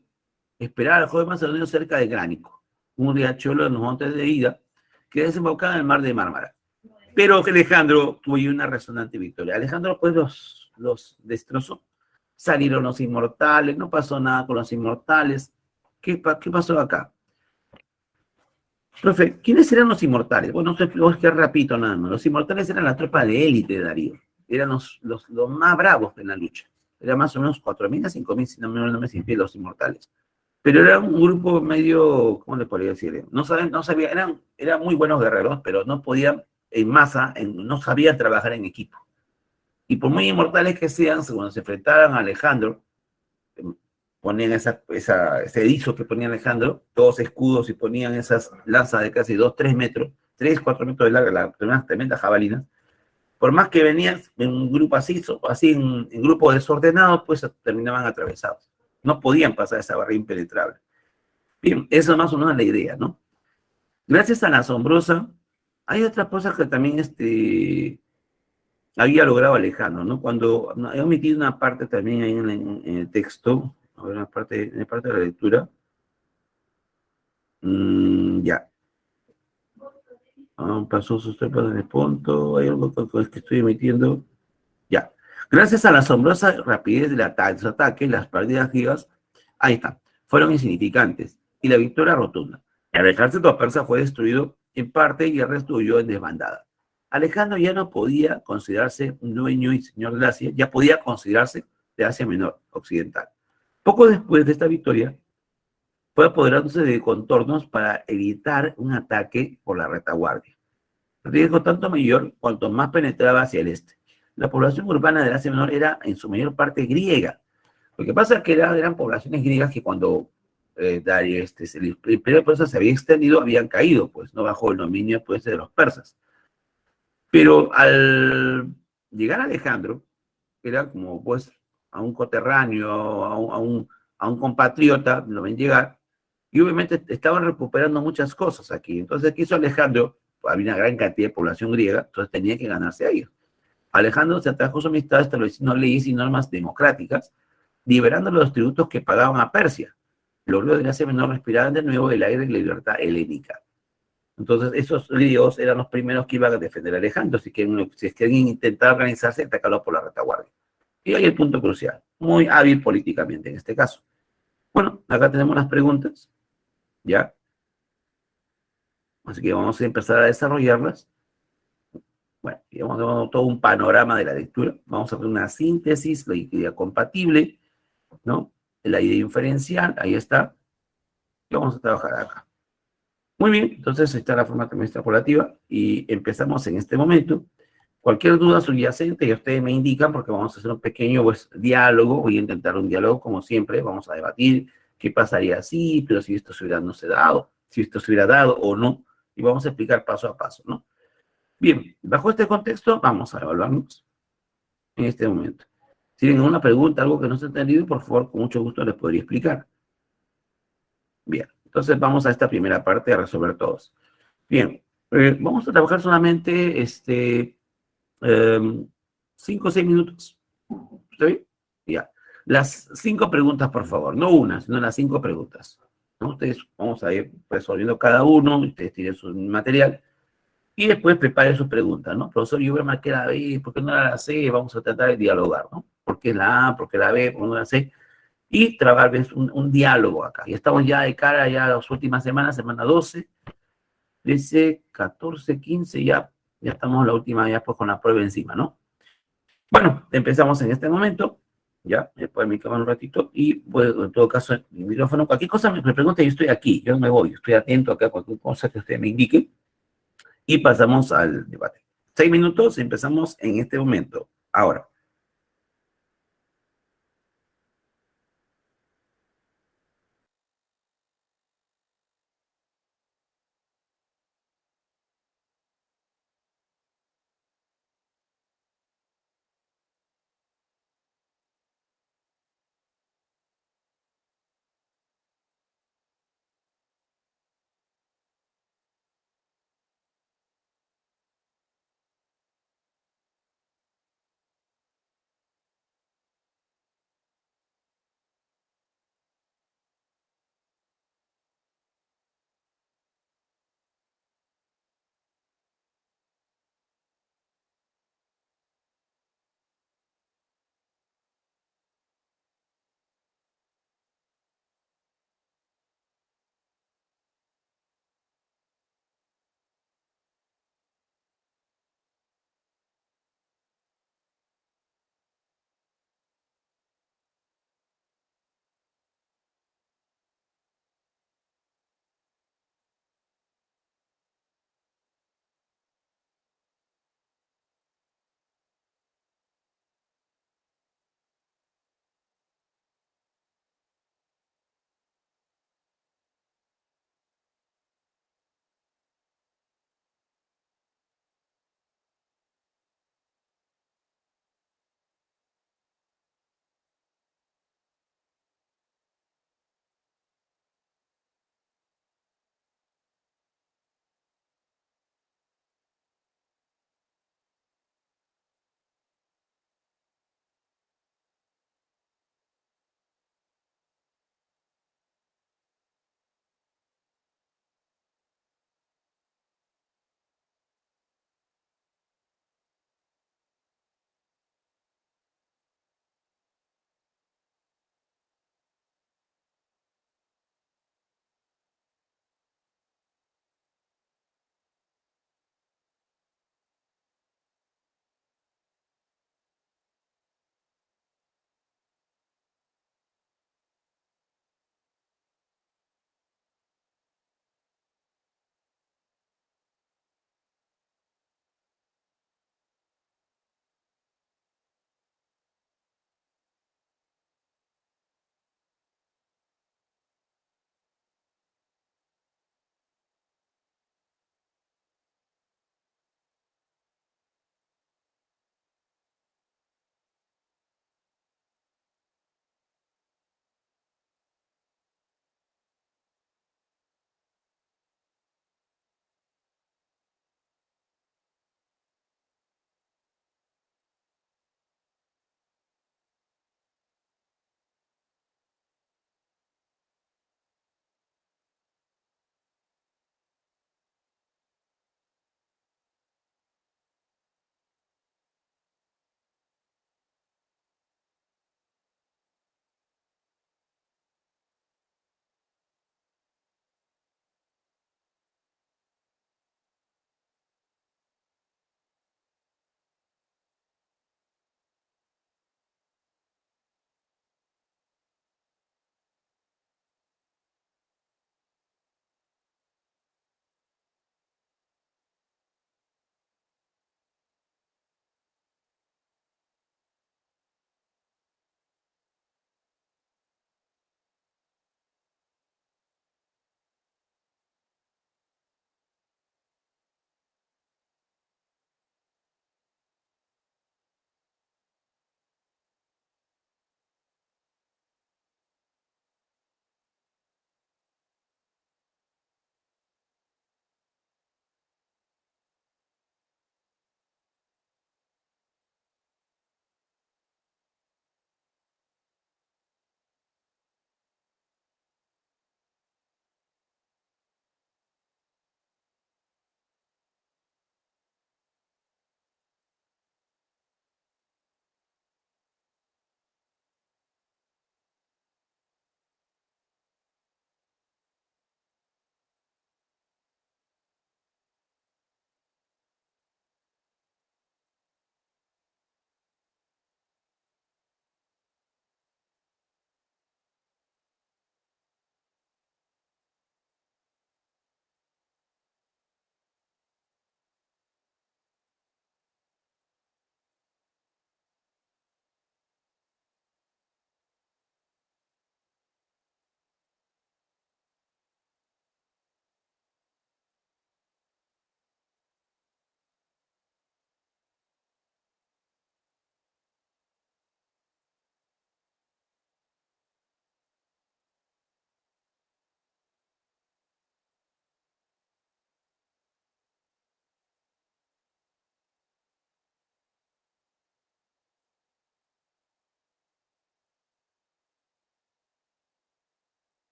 esperar al joven macedonio cerca de Gránico, un riachuelo en los montes de Ida, que desembocaba en el mar de Mármara. Pero Alejandro tuvo una resonante victoria. Alejandro, pues, los destrozó. Salieron los inmortales, no pasó nada con los inmortales. ¿Qué pasó acá? Profe, ¿quiénes eran los inmortales? Bueno, os que repito nada más. Los inmortales eran la tropa de élite de Darío. Eran los más bravos en la lucha. Eran más o menos 4.000 a 5.000, si no me sentí los inmortales. Pero era un grupo medio, ¿cómo le podría decir? No sabía, eran muy buenos guerreros, pero no podían en masa, no sabían trabajar en equipo. Y por muy inmortales que sean, cuando se enfrentaran a Alejandro, ponían ese erizo que ponía Alejandro, todos escudos y ponían esas lanzas de casi 2-3 metros, 3-4 metros de larga, unas tremendas jabalinas. Por más que venían en un grupo así en grupos desordenados, pues terminaban atravesados. No podían pasar esa barrera impenetrable. Bien, eso más o menos es la idea, ¿no? Gracias a la asombrosa, hay otra cosa que también había logrado Alejandro, ¿no? Cuando he omitido una parte también ahí en el texto, a ver, en la parte de la lectura. Ya. Pasó sus tropas en el punto, hay algo con el que estoy emitiendo. Ya. Gracias a la asombrosa rapidez de los ataques, las pérdidas gigas, ahí está, fueron insignificantes, y la victoria rotunda. El ejército persa fue destruido en parte y el resto huyó en desbandada. Alejandro ya no podía considerarse un dueño y señor de Asia, ya podía considerarse de Asia Menor, occidental. Poco después de esta victoria, fue apoderándose de contornos para evitar un ataque por la retaguardia. Riesgo tanto mayor cuanto más penetraba hacia el este. La población urbana del Asia Menor era en su mayor parte griega. Lo que pasa es que eran poblaciones griegas que cuando el imperio persa se había extendido, habían caído, pues, no bajo el dominio pues, de los persas. Pero al llegar a Alejandro, era como pues a un coterráneo, a un compatriota, lo ven llegar, y obviamente estaban recuperando muchas cosas aquí. Entonces, ¿qué hizo Alejandro? Pues, había una gran cantidad de población griega, entonces tenía que ganarse a ellos. Alejandro se atrajo su amistad estableciendo leyes y normas democráticas, liberando los tributos que pagaban a Persia. Los griegos de Asia Menor respiraban de nuevo el aire y la libertad helénica. Entonces, esos griegos eran los primeros que iban a defender a Alejandro, si es que alguien intentaba organizarse, atacarlo por la retaguardia. Y ahí el punto crucial, muy hábil políticamente en este caso. Bueno, acá tenemos las preguntas, ¿ya? Así que vamos a empezar a desarrollarlas. Bueno, ya vamos a ver todo un panorama de la lectura. Vamos a hacer una síntesis, la idea compatible, ¿no? La idea inferencial, ahí está. Y vamos a trabajar acá. Muy bien, entonces está la forma también extrapolativa y empezamos en este momento. Cualquier duda subyacente, ya ustedes me indican porque vamos a hacer un pequeño pues, diálogo. Voy a intentar un diálogo como siempre. Vamos a debatir qué pasaría así, pero si esto se hubiera no se dado, si esto se hubiera dado o no. Y vamos a explicar paso a paso, ¿no? Bien, bajo este contexto vamos a evaluarnos en este momento. Si tienen una pregunta, algo que no se ha entendido, por favor, con mucho gusto les podría explicar. Bien, entonces vamos a esta primera parte a resolver todos. Bien, vamos a trabajar solamente 5 o 6 minutos. ¿Está bien? Ya. Las 5 preguntas, por favor. No una, sino las 5 preguntas. ¿No? Ustedes vamos a ir resolviendo cada uno. Ustedes tienen su material. Y después prepare sus preguntas, ¿no? Profesor, yo me qué la B, ¿por qué no la C? Vamos a tratar de dialogar, ¿no? ¿Por qué la A? ¿Por qué la B? ¿Por qué no la C? Y trabajar un diálogo acá. Y estamos ya de cara ya a las últimas semanas, semana 12, 13, 14, 15, ya estamos en la última, ya pues con la prueba encima, ¿no? Bueno, empezamos en este momento, ya, me puedo mi cámara un ratito, y pues, en todo caso, mi micrófono, cualquier cosa me pregunte, yo estoy aquí, yo no me voy, estoy atento acá a cualquier cosa que usted me indique, y pasamos al debate. 6 minutos, empezamos en este momento. Ahora.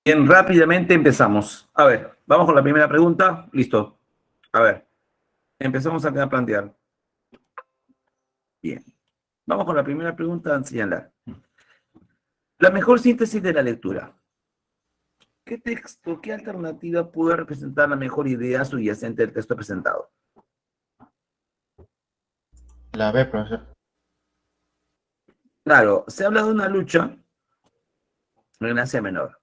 Bien, rápidamente empezamos. A ver, vamos con la primera pregunta. Listo. A ver, empezamos a plantear. Bien. Vamos con la primera pregunta a señalar. La mejor síntesis de la lectura. ¿Qué texto, qué alternativa pudo representar la mejor idea subyacente del texto presentado? La B, profesor. Claro, se habla de una lucha en Asia Menor.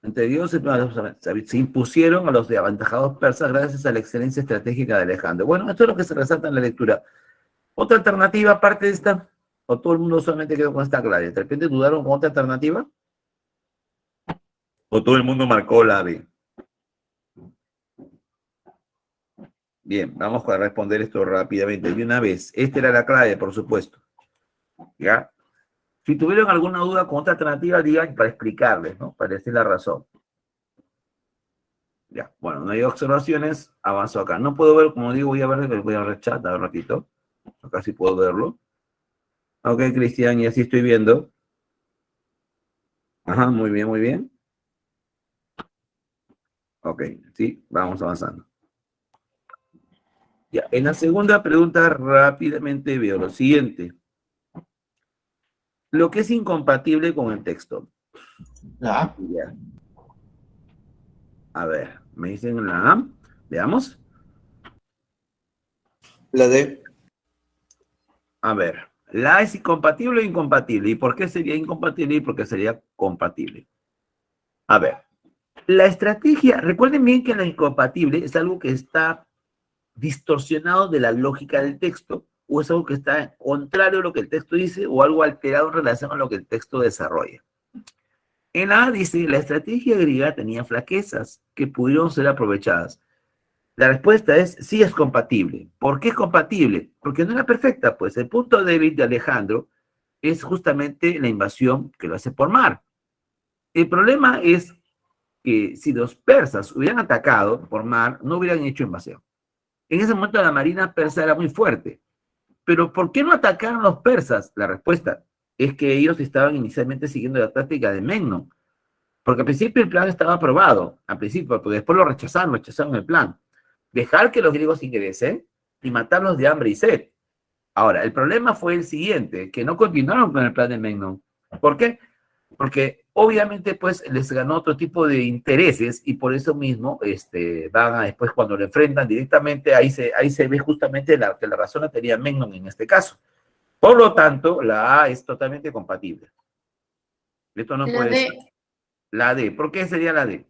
Entre Dios y se impusieron a los de aventajados persas gracias a la excelencia estratégica de Alejandro. Bueno, esto es lo que se resalta en la lectura. ¿Otra alternativa aparte de esta? ¿O todo el mundo solamente quedó con esta clave? ¿De repente dudaron con otra alternativa? ¿O todo el mundo marcó la B? Bien, vamos a responder esto rápidamente. De una vez, esta era la clave, por supuesto. ¿Ya? Si tuvieron alguna duda con otra alternativa, digan para explicarles, ¿no? Para decir la razón. Ya, bueno, no hay observaciones, avanzo acá. No puedo ver, como digo, voy a ver el chat, a ver un ratito. Acá sí puedo verlo. Ok, Cristian, y así estoy viendo. Ajá, muy bien, muy bien. Ok, sí, vamos avanzando. Ya, en la segunda pregunta rápidamente veo lo siguiente. Lo que es incompatible con el texto. La A. Ya. A ver, me dicen la A. Veamos. La D. A ver, la A es incompatible o incompatible. ¿Y por qué sería incompatible y por qué sería compatible? A ver, la estrategia, recuerden bien que la incompatible es algo que está distorsionado de la lógica del texto, o es algo que está contrario a lo que el texto dice, o algo alterado en relación a lo que el texto desarrolla. En la A dice, la estrategia griega tenía flaquezas que pudieron ser aprovechadas. La respuesta es, sí es compatible. ¿Por qué es compatible? Porque no era perfecta, pues el punto débil de Alejandro es justamente la invasión que lo hace por mar. El problema es que si los persas hubieran atacado por mar, no hubieran hecho invasión. En ese momento la marina persa era muy fuerte. Pero ¿por qué no atacaron los persas? La respuesta es que ellos estaban inicialmente siguiendo la táctica de Memnón. Porque al principio el plan estaba aprobado, al principio, pero después lo rechazaron el plan. Dejar que los griegos ingresen y matarlos de hambre y sed. Ahora, el problema fue el siguiente, que no continuaron con el plan de Memnón. ¿Por qué? Porque obviamente pues les ganó otro tipo de intereses y por eso mismo van a después cuando lo enfrentan directamente, ahí se ve justamente que la razón la tenía Memnón en este caso. Por lo tanto, la A es totalmente compatible. Esto no La puede ser. D, La D, ¿por qué sería la D?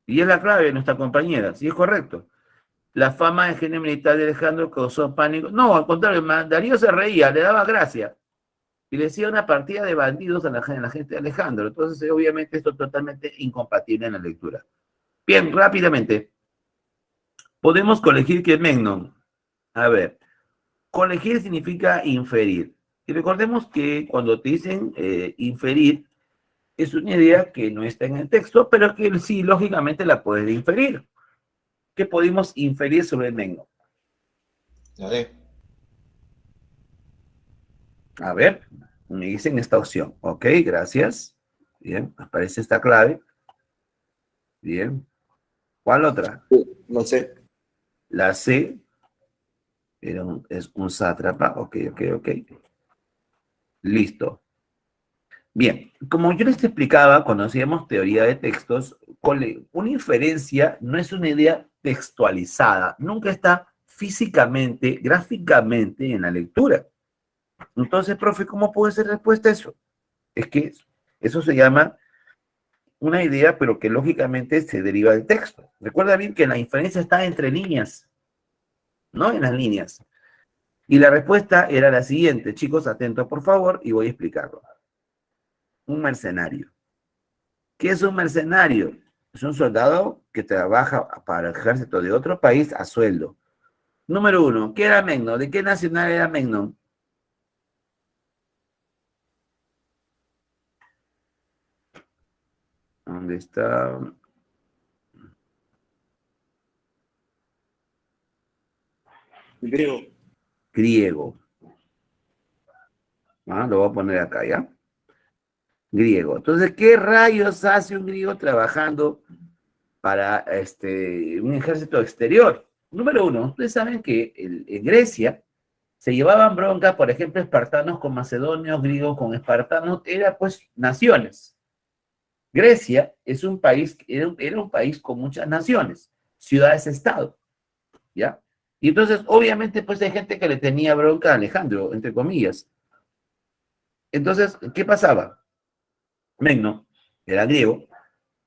Y es la clave de nuestra compañera, sí es correcto. La fama de genio militar de Alejandro causó pánico. No, al contrario, Darío se reía, le daba gracia. Y le decía una partida de bandidos a la gente de Alejandro. Entonces, obviamente, esto es totalmente incompatible en la lectura. Bien, rápidamente. Podemos colegir que Memnón. A ver, colegir significa inferir. Y recordemos que cuando te dicen inferir, es una idea que no está en el texto, pero que sí, lógicamente, la puedes inferir. ¿Qué podemos inferir sobre Memnón? La D. A ver, me dicen esta opción. Ok, gracias. Bien, aparece esta clave. Bien. ¿Cuál otra? No sé. La C es un sátrapa. Ok, ok, ok. Listo. Bien, como yo les explicaba cuando hacíamos teoría de textos, una inferencia no es una idea textualizada, nunca está físicamente, gráficamente en la lectura. Entonces, profe, ¿cómo puede ser respuesta a eso? Es que eso se llama una idea, pero que lógicamente se deriva del texto. Recuerda bien que la inferencia está entre líneas, no en las líneas. Y la respuesta era la siguiente. Chicos, atentos por favor y voy a explicarlo. Un mercenario. ¿Qué es un mercenario? Es un soldado que trabaja para el ejército de otro país a sueldo. Número uno, ¿qué era Memnón? ¿De qué nacional era Memnón? ¿Dónde está? Griego. Griego. Ah, lo voy a poner acá, ¿ya? Griego. Entonces, ¿qué rayos hace un griego trabajando para un ejército exterior? Número uno, ustedes saben que en Grecia se llevaban bronca, por ejemplo, espartanos con macedonios, griegos con espartanos, era pues naciones. Grecia es un país, era un país con muchas naciones, ciudades-estado, ¿ya? Y entonces, obviamente, pues hay gente que le tenía bronca a Alejandro, entre comillas. Entonces, ¿qué pasaba? Menno era griego,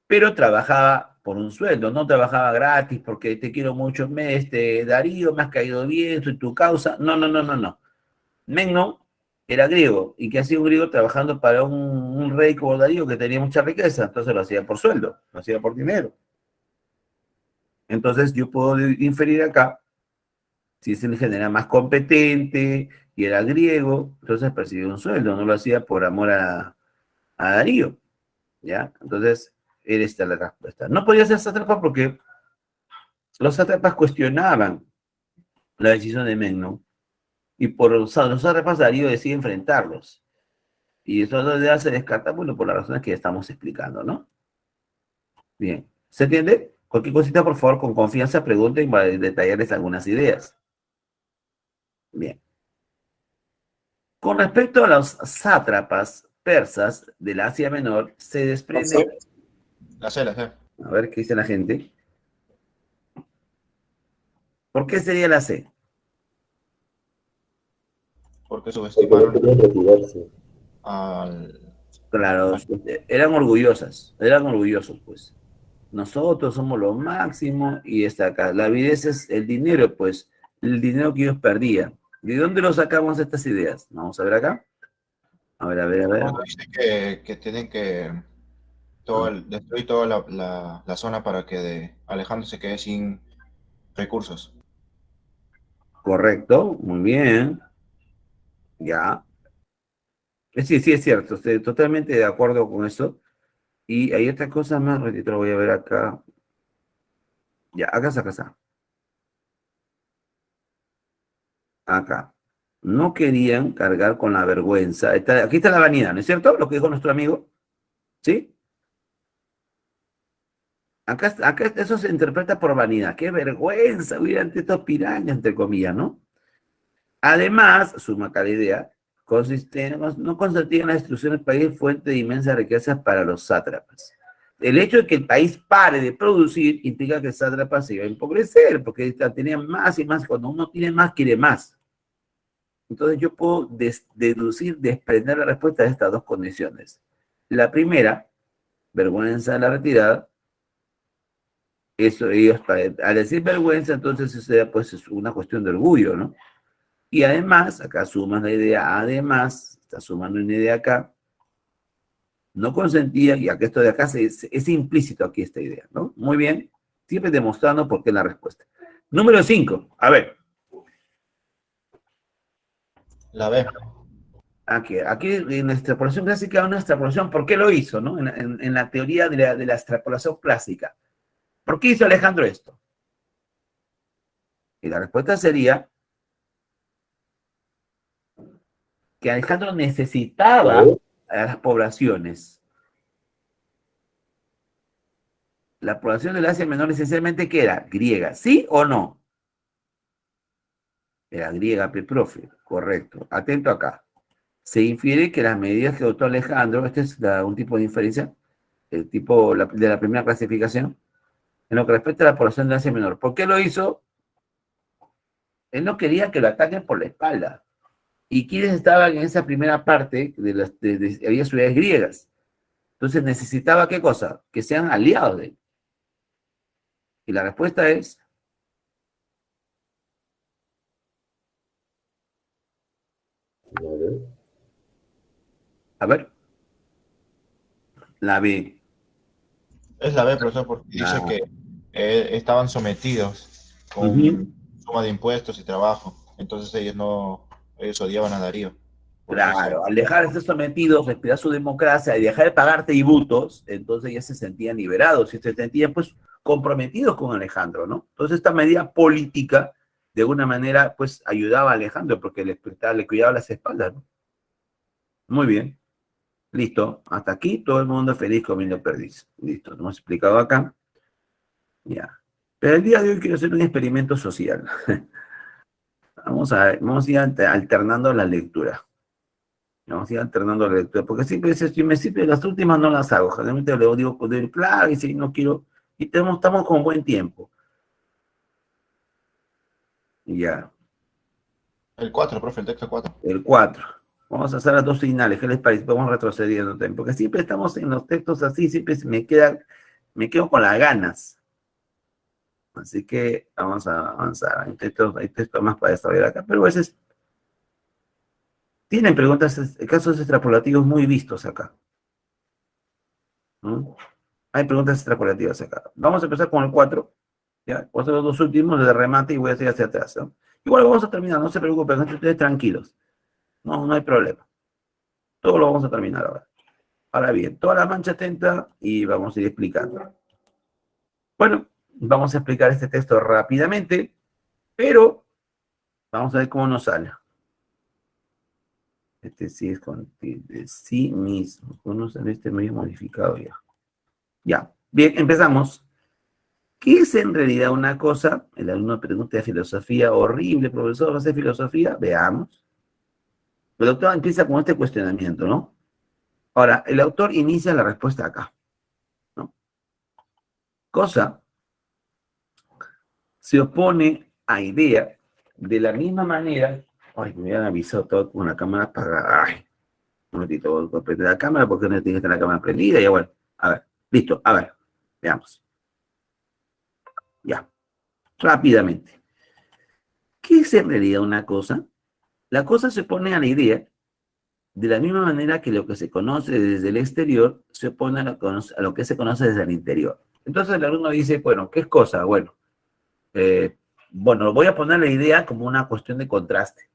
pero trabajaba por un sueldo, no trabajaba gratis porque te quiero mucho, Darío, me has caído bien, soy tu causa. No, no, no, no, no. Menno era griego, y que hacía un griego trabajando para un rey como Darío que tenía mucha riqueza, entonces lo hacía por sueldo, lo hacía por dinero. Entonces yo puedo inferir acá, si es el general más competente y era griego, entonces percibía un sueldo, no lo hacía por amor a Darío, ¿ya? Entonces, era esta la respuesta. No podía ser sátrapa porque los sátrapas cuestionaban la decisión de Menno, y por los sátrapas Darío decide enfrentarlos. Y eso no se descarta, bueno, por las razones que ya estamos explicando, ¿no? Bien, ¿se entiende? Cualquier cosita, por favor, con confianza, pregunten para detallarles algunas ideas. Bien. Con respecto a los sátrapas persas del Asia Menor, se desprende... La sé, la sé. A ver, ¿qué dice la gente? ¿Por qué sería la C? Porque subestimaron al... Claro, eran orgullosos, pues. Nosotros somos lo máximo y está acá. La avidez es el dinero, pues, el dinero que ellos perdían. ¿De dónde lo sacamos estas ideas? Vamos a ver acá. A ver, a ver, a ver. Cuando dice que tienen que destruir toda la zona para que Alejandro se quede sin recursos. Correcto, muy bien. Ya. Sí, sí, es cierto. Estoy totalmente de acuerdo con eso. Y hay otra cosa más, ratito lo voy a ver acá. Ya, acá está, acá está. Acá. No querían cargar con la vergüenza. Aquí está la vanidad, ¿no es cierto? Lo que dijo nuestro amigo. ¿Sí? Acá eso se interpreta por vanidad. ¡Qué vergüenza! Huir ante estos pirañas, entre comillas, ¿no? Además, suma cada idea, no consistía en la destrucción del país fuente de inmensa riqueza para los sátrapas. El hecho de que el país pare de producir implica que el sátrapa se iba a empobrecer, porque tenía más y más. Cuando uno tiene más, quiere más. Entonces yo puedo desprender la respuesta de estas dos condiciones. La primera, vergüenza de la retirada. Eso ellos, al decir vergüenza, entonces eso pues es una cuestión de orgullo, ¿no? Y además, acá sumas la idea, además, está sumando una idea acá, no consentía, y acá esto de acá es implícito aquí esta idea, ¿no? Muy bien, siempre demostrando por qué la respuesta. Número 5, a ver. La B. Aquí en la extrapolación clásica, una extrapolación, ¿por qué lo hizo, no? En la teoría de la extrapolación clásica. ¿Por qué hizo Alejandro esto? Y la respuesta sería que Alejandro necesitaba a las poblaciones. La población del Asia Menor esencialmente, ¿qué era? Griega, ¿sí o no? Era griega, profe, correcto. Atento acá. Se infiere que las medidas que adoptó Alejandro, este es un tipo de inferencia, el tipo de la primera clasificación, en lo que respecta a la población del Asia Menor. ¿Por qué lo hizo? Él no quería que lo ataquen por la espalda. ¿Y quiénes estaban en esa primera parte? Había ciudades griegas. Entonces necesitaba, ¿qué cosa? Que sean aliados de él. Y la respuesta es... A ver. La B. Es la B, profesor, porque dice que estaban sometidos con suma de impuestos y trabajo. Entonces ellos odiaban a Darío. Por Claro, eso. al dejar de ser sometidos, respirar su democracia y dejar de pagar tributos, entonces ya se sentían liberados y se sentían pues comprometidos con Alejandro, ¿no? Entonces esta medida política, de alguna manera, pues ayudaba a Alejandro porque le cuidaba las espaldas, ¿no? Muy bien. Listo. Hasta aquí todo el mundo feliz comiendo perdiz. Listo. Lo hemos explicado acá. Ya. Pero el día de hoy quiero hacer un experimento social. Vamos a ir alternando la lectura. Vamos a ir alternando la lectura. Porque siempre las últimas no las hago. Generalmente le digo, claro, y si no quiero. Y estamos con buen tiempo. Ya. El 4, profe, el texto 4. El 4. Vamos a hacer las dos finales. ¿Qué les parece? Vamos retrocediendo también. Porque siempre estamos en los textos así, siempre me quedo con las ganas. Así que vamos a avanzar. Hay textos más para desarrollar acá, pero a veces tienen preguntas, casos extrapolativos muy vistos acá. ¿No? Hay preguntas extrapolativas acá. Vamos a empezar con el 4. ¿Ya? Voy a hacer los dos últimos de remate y voy a seguir hacia atrás. ¿No? Igual vamos a terminar, no se preocupen, ustedes tranquilos. No hay problema. Todo lo vamos a terminar ahora. Ahora bien, toda la mancha atenta y vamos a ir explicando. Bueno, vamos a explicar este texto rápidamente, pero vamos a ver cómo nos sale. Este sí es de sí mismo. Conocen este medio modificado ya. Ya, bien, empezamos. ¿Qué es en realidad una cosa? El alumno pregunta de filosofía, horrible, profesor, ¿va a hacer filosofía? Veamos. El autor empieza con este cuestionamiento, ¿no? Ahora, el autor inicia la respuesta acá, ¿no? Cosa se opone a idea de la misma manera. Ay, me habían avisado todo con la cámara apagada. Ay, un momentito, voy a prender la cámara porque no tiene que estar la cámara prendida. Ya bueno, a ver, listo, a ver, veamos. Ya, rápidamente. ¿Qué es en realidad una cosa? La cosa se opone a la idea de la misma manera que lo que se conoce desde el exterior se opone a lo que se conoce desde el interior. Entonces el alumno dice, bueno, ¿qué es cosa? Bueno, voy a poner la idea como una cuestión de contraste.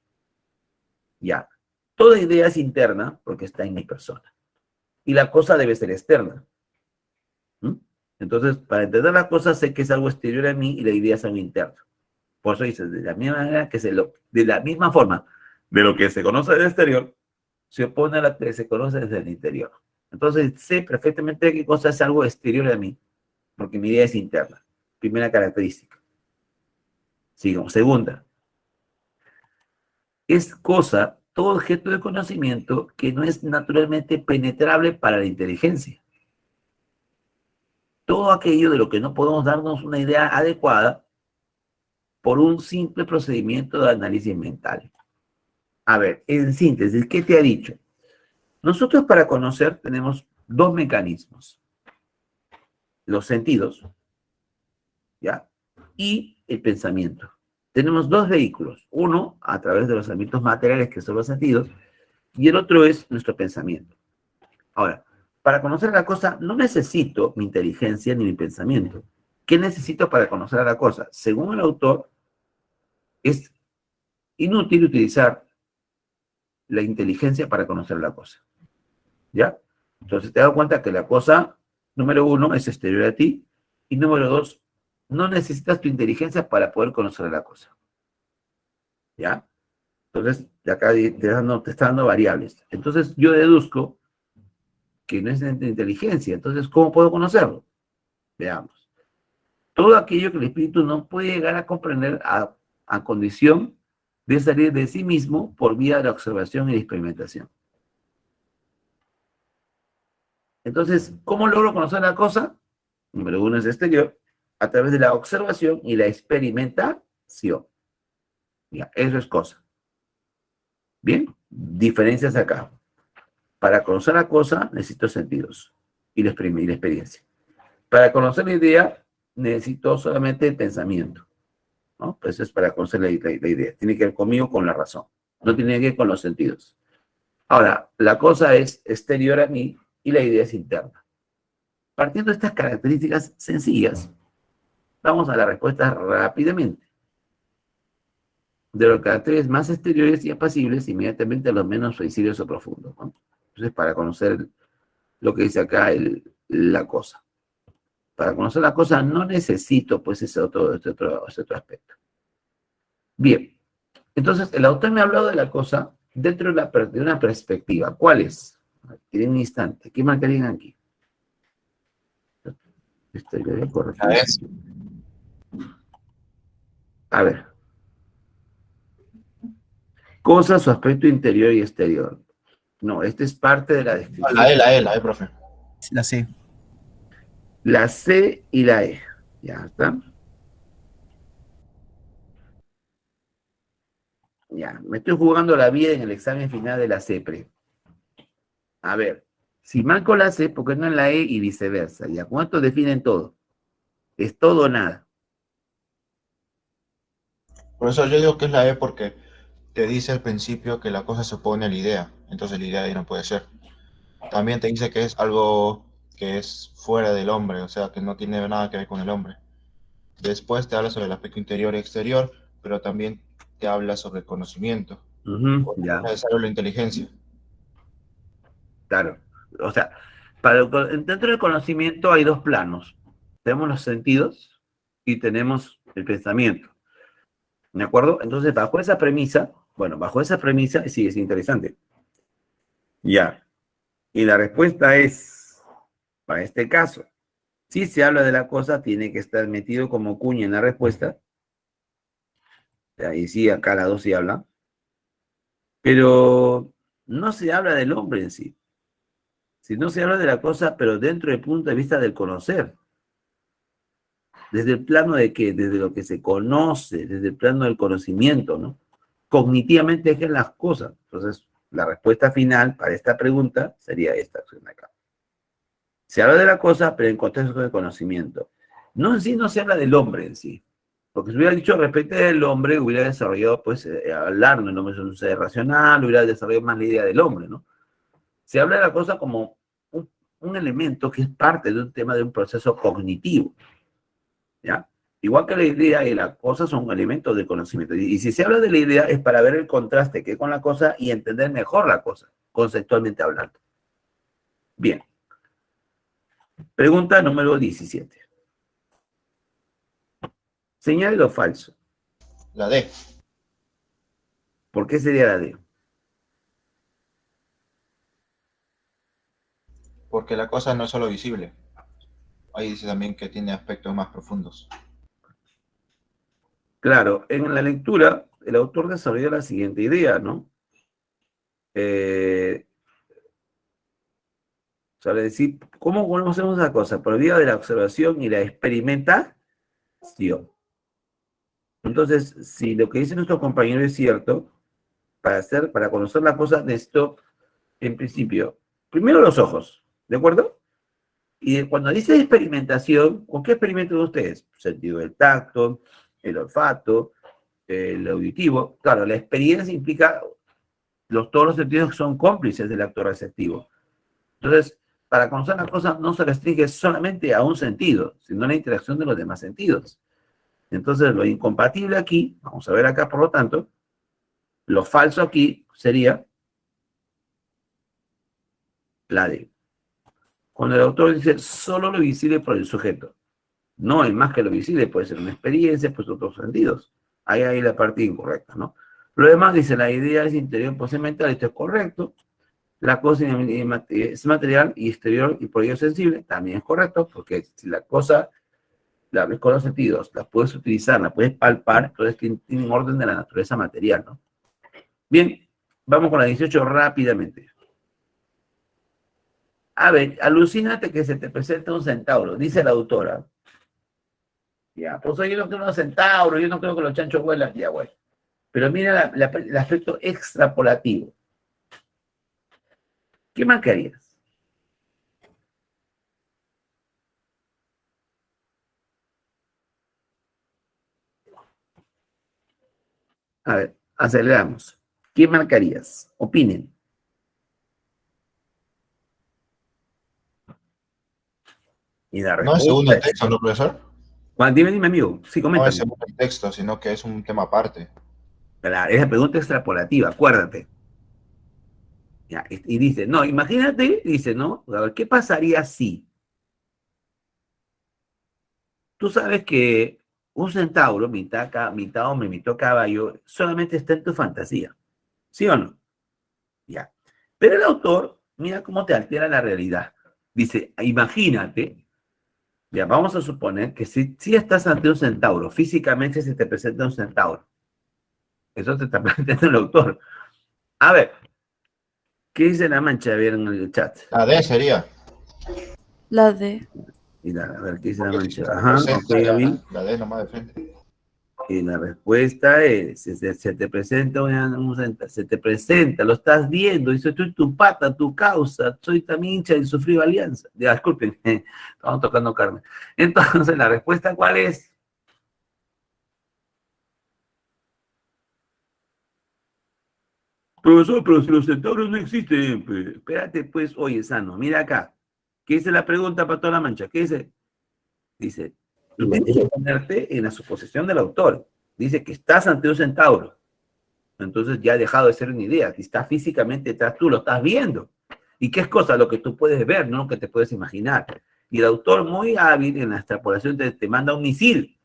Ya, toda idea es interna porque está en mi persona. Y la cosa debe ser externa. ¿Mm? Entonces, para entender la cosa, sé que es algo exterior a mí y la idea es algo interno. Por eso dice, de la misma manera de la misma forma, de lo que se conoce del exterior, se opone a lo que se conoce desde el interior. Entonces, sé perfectamente qué cosa es algo exterior a mí, porque mi idea es interna. Primera característica. Sigamos. Segunda, es cosa, todo objeto de conocimiento que no es naturalmente penetrable para la inteligencia. Todo aquello de lo que no podemos darnos una idea adecuada por un simple procedimiento de análisis mental. A ver, en síntesis, ¿qué te ha dicho? Nosotros para conocer tenemos dos mecanismos. Los sentidos, ¿ya? Y el pensamiento. Tenemos dos vehículos. Uno, a través de los ámbitos materiales, que son los sentidos, y el otro es nuestro pensamiento. Ahora, para conocer la cosa, no necesito mi inteligencia ni mi pensamiento. ¿Qué necesito para conocer la cosa? Según el autor, es inútil utilizar la inteligencia para conocer la cosa. ¿Ya? Entonces te das cuenta que la cosa, número uno, es exterior a ti, y número dos, no necesitas tu inteligencia para poder conocer la cosa. ¿Ya? Entonces, de acá te está dando variables. Entonces, yo deduzco que no es de inteligencia. Entonces, ¿cómo puedo conocerlo? Veamos. Todo aquello que el espíritu no puede llegar a comprender a condición de salir de sí mismo por vía de la observación y la experimentación. Entonces, ¿cómo logro conocer la cosa? Número uno es exterior, a través de la observación y la experimentación. Ya, eso es cosa. Bien, diferencias acá. Para conocer la cosa necesito sentidos y la experiencia. Para conocer la idea necesito solamente el pensamiento, ¿no? Pues eso es para conocer la idea. Tiene que ver conmigo, con la razón. No tiene que ver con los sentidos. Ahora, la cosa es exterior a mí y la idea es interna. Partiendo de estas características sencillas, vamos a la respuesta rápidamente. De los caracteres más exteriores y apacibles, inmediatamente a los menos sensibles o profundos, ¿no? Entonces, para conocer lo que dice acá la cosa. Para conocer la cosa no necesito, pues, este otro aspecto. Bien. Entonces, el autor me ha hablado de la cosa dentro de una perspectiva. ¿Cuál es? En un instante. ¿Qué marcarían aquí? Correcto. A ver. Cosa, su aspecto interior y exterior. No, esta es parte de la descripción. La E, profe. La C. La C y la E. Ya está. Ya, me estoy jugando la vida en el examen final de la CEPRE. A ver, si marco la C, ¿por qué no en la E y viceversa? ¿Ya cuánto definen todo? Es todo o nada. Por eso yo digo que es la E porque te dice al principio que la cosa se opone a la idea, entonces la idea ahí no puede ser. También te dice que es algo que es fuera del hombre, o sea, que no tiene nada que ver con el hombre. Después te habla sobre el aspecto interior y exterior, pero también te habla sobre el conocimiento, porque Ya, es necesario la inteligencia. claro. O sea, dentro del conocimiento hay dos planos. Tenemos los sentidos y tenemos el pensamiento. ¿De acuerdo? Entonces, bajo esa premisa, sí, es interesante. Ya. Y la respuesta es, para este caso, si se habla de la cosa, tiene que estar metido como cuña en la respuesta. Ahí sí, acá la dos sí habla. Pero no se habla del hombre en sí. Si no se habla de la cosa, pero dentro del punto de vista del conocer. Desde el plano de qué, desde lo que se conoce, desde el plano del conocimiento, ¿no? Cognitivamente es las cosas. Entonces, la respuesta final para esta pregunta sería esta opción de acá. Se habla de la cosa, pero en contexto de conocimiento. No en sí, no se habla del hombre en sí. Porque si hubiera dicho respecto del hombre, hubiera desarrollado, pues, hablar, ¿no? El hombre es un ser racional, hubiera desarrollado más la idea del hombre, ¿no? Se habla de la cosa como un elemento que es parte de un tema de un proceso cognitivo, ¿ya? Igual que la idea y la cosa son elementos de conocimiento. Y si se habla de la idea es para ver el contraste que hay con la cosa y entender mejor la cosa, conceptualmente hablando. Bien. Pregunta número 17. Señale lo falso. La D, ¿Por qué sería la D? porque la cosa no es solo visible. Ahí dice también que tiene aspectos más profundos. Claro, en la lectura, el autor desarrolla la siguiente idea, ¿no? Sobre decir, ¿cómo conocemos la cosa? Por vía de la observación y la experimentación. Entonces, si lo que dice nuestro compañero es cierto, para conocer la cosa, necesito, en principio, primero los ojos, ¿de acuerdo? Y cuando dice experimentación, ¿con qué experimentan ustedes? Sentido del tacto, el olfato, el auditivo. Claro, la experiencia implica todos los sentidos que son cómplices del acto receptivo. Entonces, para conocer las cosas no se restringe solamente a un sentido, sino a la interacción de los demás sentidos. Entonces, lo incompatible aquí, vamos a ver acá, por lo tanto, lo falso aquí sería la D. Cuando el autor dice solo lo visible por el sujeto, no es más que lo visible, puede ser una experiencia, pues otros sentidos. Ahí hay la parte incorrecta, ¿no? Lo demás dice, la idea es interior, pues mental, esto es correcto. La cosa es material y exterior y por ello sensible, también es correcto, porque si la cosa la ves con los sentidos, la puedes utilizar, la puedes palpar, entonces tienen orden de la naturaleza material, ¿no? Bien, vamos con la 18 rápidamente. A ver, alucínate que se te presenta un centauro, dice la autora. Ya, pues yo no creo en los centauros, yo no creo que los chanchos vuelan, ya, güey. Pero mira el aspecto extrapolativo. ¿Qué marcarías? A ver, aceleramos. ¿Qué marcarías? Opinen. Y la No es respuesta segundo el es... texto, ¿no, profesor? Juan, dime, amigo. Sí, No es coméntame. segundo el texto, sino que es un tema aparte. Claro, es la pregunta extrapolativa, acuérdate. Ya, y dice, no, imagínate, dice, ¿no? A ver, ¿qué pasaría si? Tú sabes que un centauro, mitad hombre, mitad caballo, solamente está en tu fantasía. ¿Sí o no? Ya. Pero el autor Mira cómo te altera la realidad. Dice, imagínate, ya vamos a suponer que si estás ante un centauro, físicamente se te presenta un centauro. Eso te está planteando el autor. A ver, ¿qué dice la mancha? A ver en el chat. La D sería. La D. Mira, a ver, ¿qué dice la Porque mancha? si se Ajá, representa, ok, Gaby. la D nomás de frente. Y la respuesta es, se te presenta se te presenta, lo estás viendo, dice, soy tu pata, tu causa, soy también hincha del sufrido alianza. Ya, disculpen, estamos tocando carne. Entonces, la respuesta, ¿cuál es? Profesor, pero si los centauros no existen, pues, espérate, pues, oye, sano, mira acá. ¿Qué dice la pregunta para toda la mancha? ¿Qué dice? Dice, tú tienes que ponerte en la suposición del autor. Dice que estás ante un centauro. Entonces ya ha dejado de ser una idea. Si está físicamente detrás, tú lo estás viendo. ¿Y qué es cosa? Lo que tú puedes ver, no lo que te puedes imaginar. Y el autor, muy hábil en la extrapolación, te manda un misil.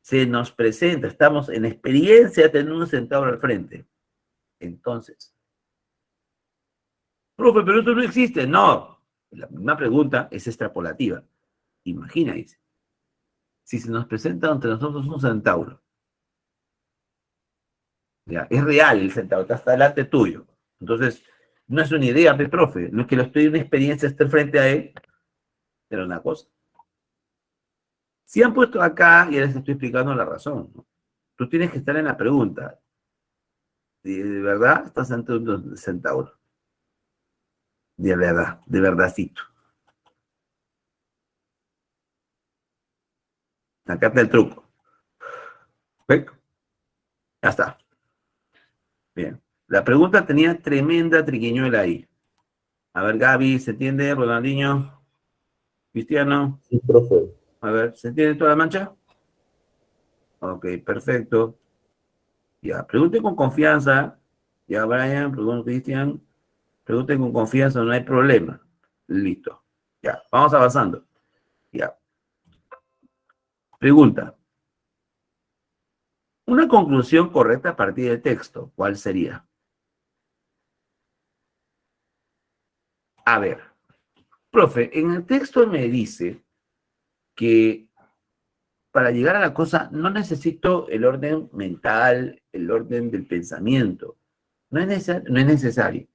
Se nos presenta, estamos en experiencia teniendo un centauro al frente. Entonces, profe, pero eso no existe. No. La misma pregunta es extrapolativa. Imagina, dice. Si se nos presenta ante nosotros un centauro, ya, es real el centauro, está hasta delante tuyo. Entonces, no es una idea, profe, no es que lo estoy en una experiencia, estar frente a él, pero una cosa. Si han puesto acá, ya les estoy explicando la razón, ¿no? Tú tienes que estar en la pregunta. ¿De verdad estás ante un centauro? De verdadcito. Acá está el truco. ¿Ve? Ya está. Bien. La pregunta tenía tremenda triquiñuela ahí. A ver, Gaby, ¿se entiende? Ronaldinho, Cristiano. Sí, profe. A ver, ¿se entiende toda la mancha? Ok, perfecto. Ya, pregunten con confianza. Ya, Brian, pregunten, Cristian. Pregunten con confianza, no hay problema. Listo. Ya, vamos avanzando. Ya. Pregunta. Una conclusión correcta a partir del texto, ¿cuál sería? A ver, profe, en el texto me dice que para llegar a la cosa no necesito el orden mental, el orden del pensamiento. No es necesario.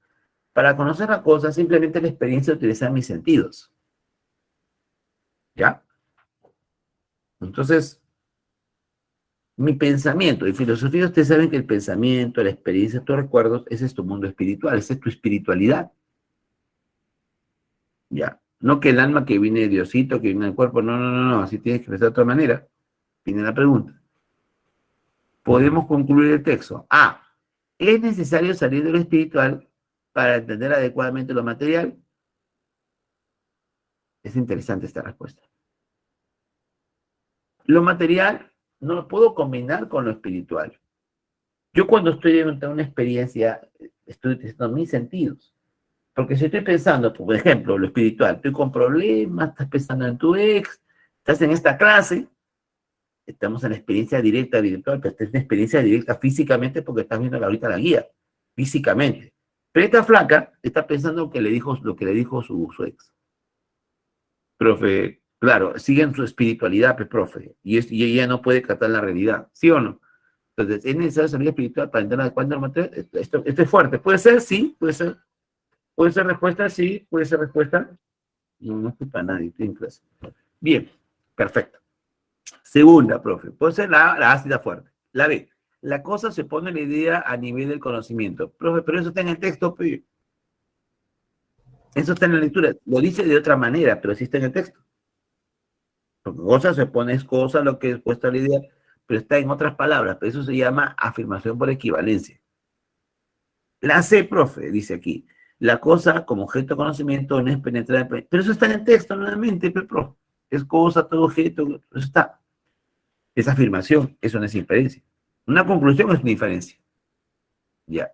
Para conocer la cosa, simplemente la experiencia de utilizar mis sentidos. ¿Ya? Entonces, mi pensamiento, en filosofía ustedes saben que el pensamiento, la experiencia, tus recuerdos, ese es tu mundo espiritual, esa es tu espiritualidad. ¿Ya? No que el alma que viene de Diosito, que viene del cuerpo, no, así tienes que pensar de otra manera. Viene la pregunta. Podemos concluir el texto. A. ¿Es necesario salir de lo espiritual para entender adecuadamente lo material? Es interesante esta respuesta. Lo material no lo puedo combinar con lo espiritual. Yo cuando estoy en una experiencia, estoy utilizando mis sentidos. Porque si estoy pensando, por ejemplo, lo espiritual, estoy con problemas, estás pensando en tu ex, estás en esta clase, estamos en la experiencia directa virtual, pero esta es una experiencia directa físicamente porque estás viendo ahorita la guía, físicamente. Pero esta flaca está pensando lo que le dijo su ex. Profe, claro, siguen su espiritualidad, profe, y ella no puede tratar la realidad, ¿sí o no? Entonces, ¿es necesario salir espiritual para entender cuándo el material? Esto es fuerte. ¿Puede ser? Sí, puede ser. ¿Puede ser respuesta? Sí, puede ser respuesta. No estoy para nadie, estoy en clase. Bien, perfecto. Segunda, profe, puede ser la ácida fuerte. La B, la cosa se pone la idea a nivel del conocimiento. Profe, pero eso está en el texto, pues. Eso está en la lectura. Lo dice de otra manera, pero sí está en el texto. Porque cosa se pone es cosa, lo que es puesto a la idea, pero está en otras palabras. Pero eso se llama afirmación por equivalencia. La C, profe, dice aquí. La cosa como objeto de conocimiento no es penetrable. Pero eso está en el texto nuevamente, profe. Es cosa, todo objeto, eso está. Es afirmación, eso no es inferencia. Una conclusión es una inferencia. Ya.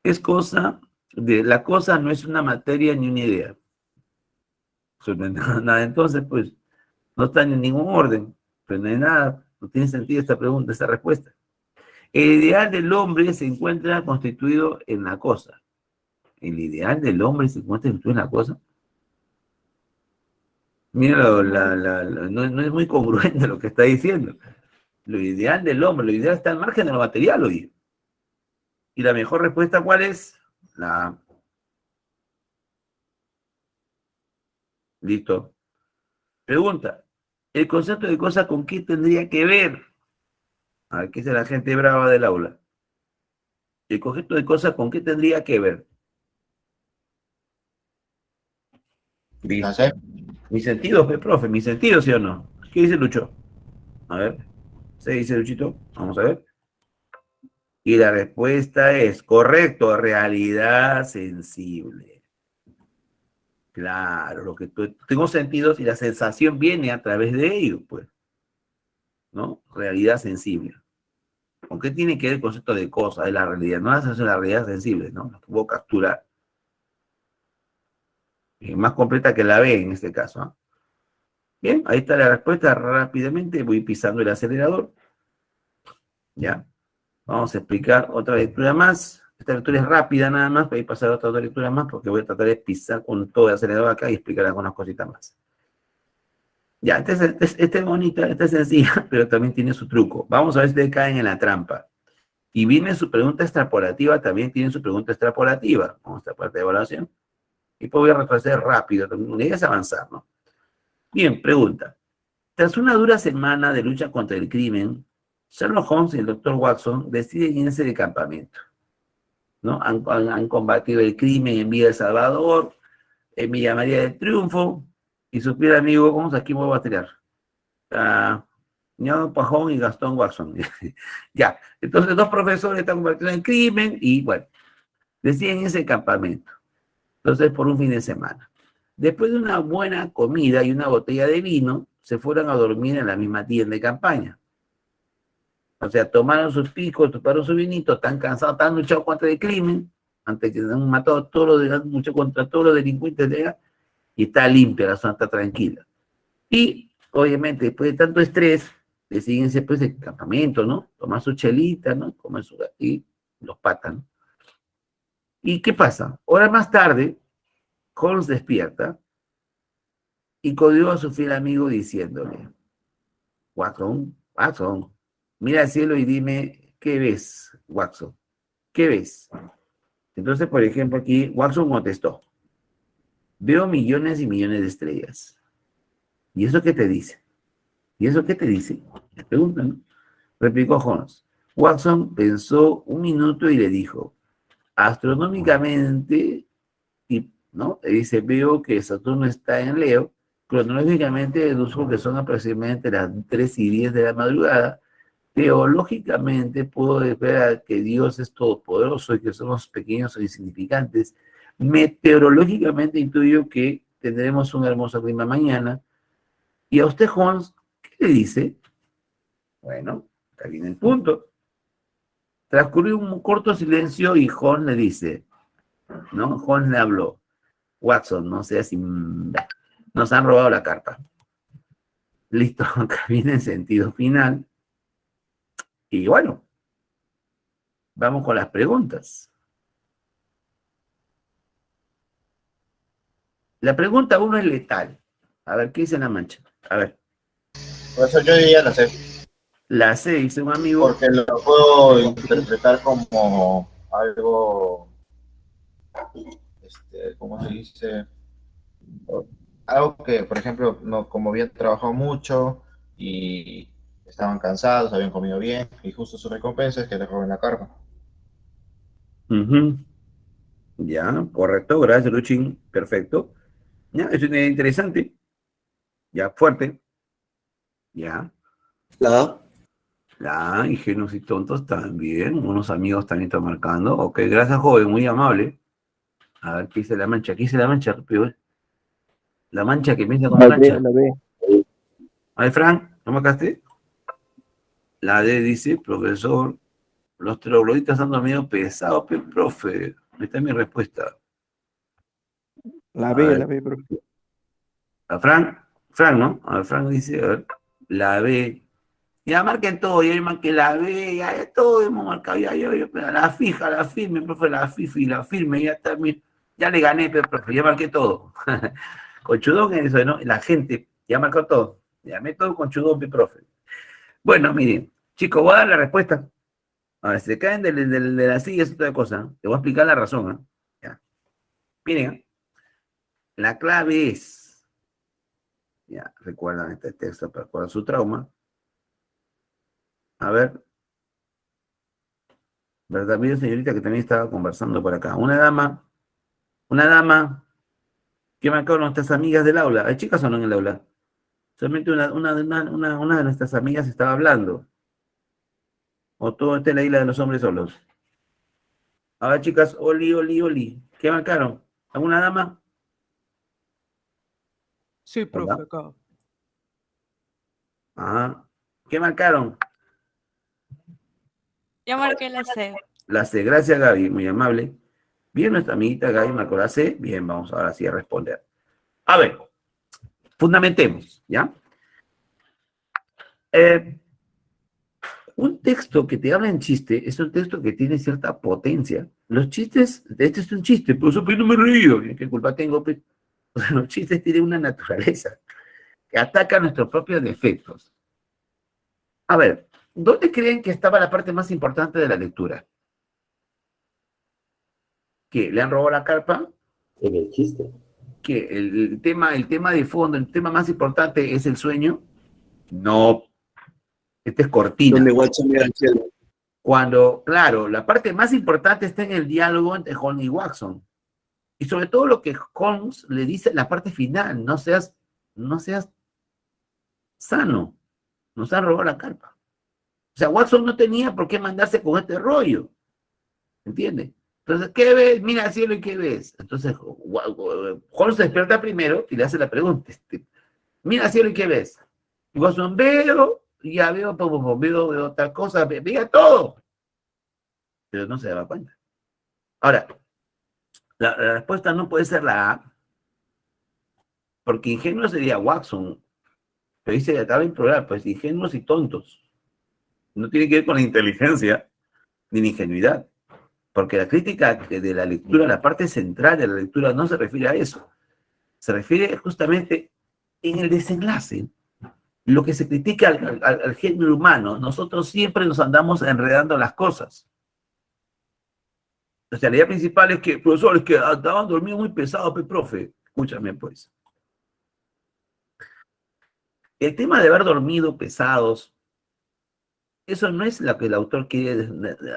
Es cosa, la cosa no es una materia ni una idea. Nada, entonces, pues, no está en ningún orden, pero no hay nada, no tiene sentido esta pregunta, esta respuesta. El ideal del hombre se encuentra constituido en la cosa. el ideal del hombre se encuentra en la cosa. Mira, no es muy congruente lo que está diciendo. Lo ideal del hombre, lo ideal está al margen de lo material hoy. Y la mejor respuesta, ¿cuál es? Listo. Pregunta. ¿El concepto de cosa con qué tendría que ver? A ver, ¿qué es la gente brava del aula? ¿El concepto de cosa con qué tendría que ver? No sé. Mis sentidos, profe, mis sentidos, ¿sí o no? ¿Qué dice Lucho? A ver, ¿se dice Luchito? Vamos a ver. Y la respuesta es correcto, realidad sensible. Claro, lo que tengo sentidos y la sensación viene a través de ellos, pues, ¿no? Realidad sensible. ¿Con qué tiene que ver el concepto de cosa, de la realidad? No la sensación de la realidad sensible, ¿no? La que puedo capturar. Más completa que la B en este caso, ¿no? Bien, ahí está la respuesta rápidamente. Voy pisando el acelerador. Ya. Vamos a explicar otra lectura más. Esta lectura es rápida nada más. Voy a pasar a otra lectura más porque voy a tratar de pisar con todo el acelerador acá y explicar algunas cositas más. Ya, esta es bonita, esta es sencilla, pero también tiene su truco. Vamos a ver si te caen en la trampa. Y viene su pregunta extrapolativa, también tiene su pregunta extrapolativa. Vamos a esta parte de evaluación. Y pues voy a retroceder rápido. La idea es avanzar, ¿no? Bien, pregunta. Tras una dura semana de lucha contra el crimen, Sherlock Holmes y el Dr. Watson deciden irse de campamento, ¿no? Han combatido el crimen en Villa El Salvador, en Villa María del Triunfo, y su fiel amigo, ¿cómo aquí me voy a tirar? Ñao Pajón y Gastón Watson. Ya, entonces dos profesores están combatiendo el crimen y, bueno, deciden irse de campamento. Entonces, por un fin de semana. Después de una buena comida y una botella de vino, se fueron a dormir en la misma tienda de campaña. O sea, tomaron sus picos, tomaron su vinito, están cansados, están luchando contra el crimen, antes que han matado a todos los, han luchado contra todos los delincuentes de allá, y está limpia, la zona está tranquila. Y, obviamente, después de tanto estrés, deciden irse pues de campamento, ¿no? Tomar su chelita, ¿no? Comer su y los patas, ¿no? ¿Y qué pasa? Horas más tarde, Holmes despierta y codió a su fiel amigo diciéndole: Watson, Watson, mira al cielo y dime, ¿qué ves, Watson? ¿Qué ves? Entonces, por ejemplo, aquí Watson contestó: veo millones y millones de estrellas. ¿Y eso qué te dice? ¿Y eso qué te dice? Le preguntan, ¿no? Replicó Holmes. Watson pensó un minuto y le dijo: astronómicamente, y, ¿no? Le dice, veo que Saturno está en Leo. Cronológicamente deduzco que son aproximadamente las 3:10 de la madrugada. Teológicamente puedo ver que Dios es todopoderoso y que somos pequeños o insignificantes. Meteorológicamente intuyo que tendremos un hermoso clima mañana. ¿Y a usted, Holmes, qué le dice? Bueno, acá viene el punto. Transcurrió un corto silencio y Holmes le dice, ¿no? Holmes le habló: Watson, no seas nos han robado la carta. Listo, acá viene el sentido final. Y bueno, vamos con las preguntas. La pregunta 1 es letal. A ver, ¿qué dice la mancha? A ver. Por eso yo diría la C. La C, dice un amigo. Porque lo puedo interpretar como algo, ¿cómo se dice? Algo que, por ejemplo, no, como habían trabajado mucho y estaban cansados, habían comido bien, y justo su recompensa es que te roben la carga. Ya, correcto, gracias, Luchín. Perfecto. Ya, es una idea interesante. Ya, fuerte. Ya. La A. La ingenuos y tontos también. Unos amigos también están marcando. Ok, gracias, joven, muy amable. A ver, ¿qué dice la mancha? ¿Qué dice la mancha? La mancha que empieza con la mancha. La B. A ver, Frank, ¿no marcaste? La D dice, profesor, los trogloditas andan medio pesados, pero profe, esta es mi respuesta. La A B, ver, la B, profe. a Frank, ¿no? A ver, Frank dice, a ver, la B. Ya marquen todo, ya marqué la B, ya todo hemos marcado, ya, pero la fija, la firme, profe, la FIFA y la firme, ya está, Ya le gané, pero profe, ya marqué todo. Con Chudón es eso, ¿no? La gente ya marcó todo. Llamé todo con Chudón, profe. Bueno, miren, chicos, voy a dar la respuesta. A ver, si se caen de la silla es otra cosa, ¿no? Te voy a explicar la razón, ¿no? Ya. Miren, la clave es, ya, recuerdan este texto, recuerdan su trauma. A ver, ¿verdad? Mira, señorita, que también estaba conversando por acá. Una dama, que marcaron nuestras amigas del aula. ¿Hay chicas o no en el aula? Solamente una de nuestras amigas estaba hablando. O todo está en la isla de los hombres solos. A ver, chicas, oli. ¿Qué marcaron? ¿Alguna dama? Sí, profe, Hola. acá. Ajá. ¿Qué marcaron? Ya marqué la C. La C. Gracias, Gaby, muy amable. Bien, nuestra amiguita Gaby marcó la C. Bien, vamos ahora sí a responder. A ver, fundamentemos, ¿ya? Un texto que te habla en chiste es un texto que tiene cierta potencia. Los chistes, este es un chiste, pero eso pues no me he reído. ¿Qué culpa tengo? Pues? O sea, los chistes tienen una naturaleza que ataca nuestros propios defectos. A ver, ¿dónde creen que estaba la parte más importante de la lectura? ¿Que le han robado la carpa? En el chiste. ¿Que el tema de fondo, el tema más importante es el sueño? No, este es cortina. Donde Watson mira al cielo. Cuando, claro, la parte más importante está en el diálogo entre Holmes y Watson. Y sobre todo lo que Holmes le dice en la parte final, no seas sano, nos han robado la carpa. O sea, Watson no tenía por qué mandarse con este rollo, ¿entiendes? Entonces, ¿qué ves? Mira al cielo y ¿qué ves? Entonces, Holmes se despierta primero y le hace la pregunta, mira al cielo y ¿qué ves? Y Watson, veo, ya veo tal cosa, vea todo. Pero no se daba cuenta. Ahora, la respuesta no puede ser la A, porque ingenuo sería Watson, pero dice acaba en plural, pues ingenuos y tontos. No tiene que ver con la inteligencia ni la ingenuidad, porque la crítica de la lectura, la parte central de la lectura no se refiere a eso, se refiere justamente en el desenlace, lo que se critica al género humano. Nosotros siempre nos andamos enredando las cosas. O sea, la idea principal es que, profesores, que andaban dormidos muy pesados, profe. Escúchame, pues. El tema de haber dormido pesados, eso no es lo que el autor quiere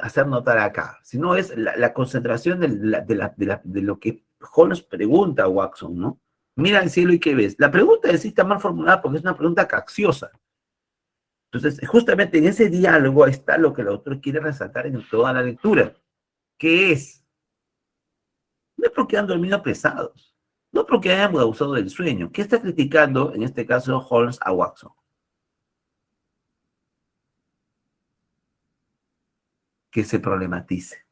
hacer notar acá, sino es la concentración de lo que Holmes pregunta a Watson, ¿no? Mira al cielo y ¿qué ves? La pregunta en sí está mal formulada porque es una pregunta capciosa. Entonces, justamente en ese diálogo está lo que el autor quiere resaltar en toda la lectura, que es, no es porque han dormido pesados, no porque hayan abusado del sueño. ¿Qué está criticando, en este caso, Holmes a Watson? Que se problematice.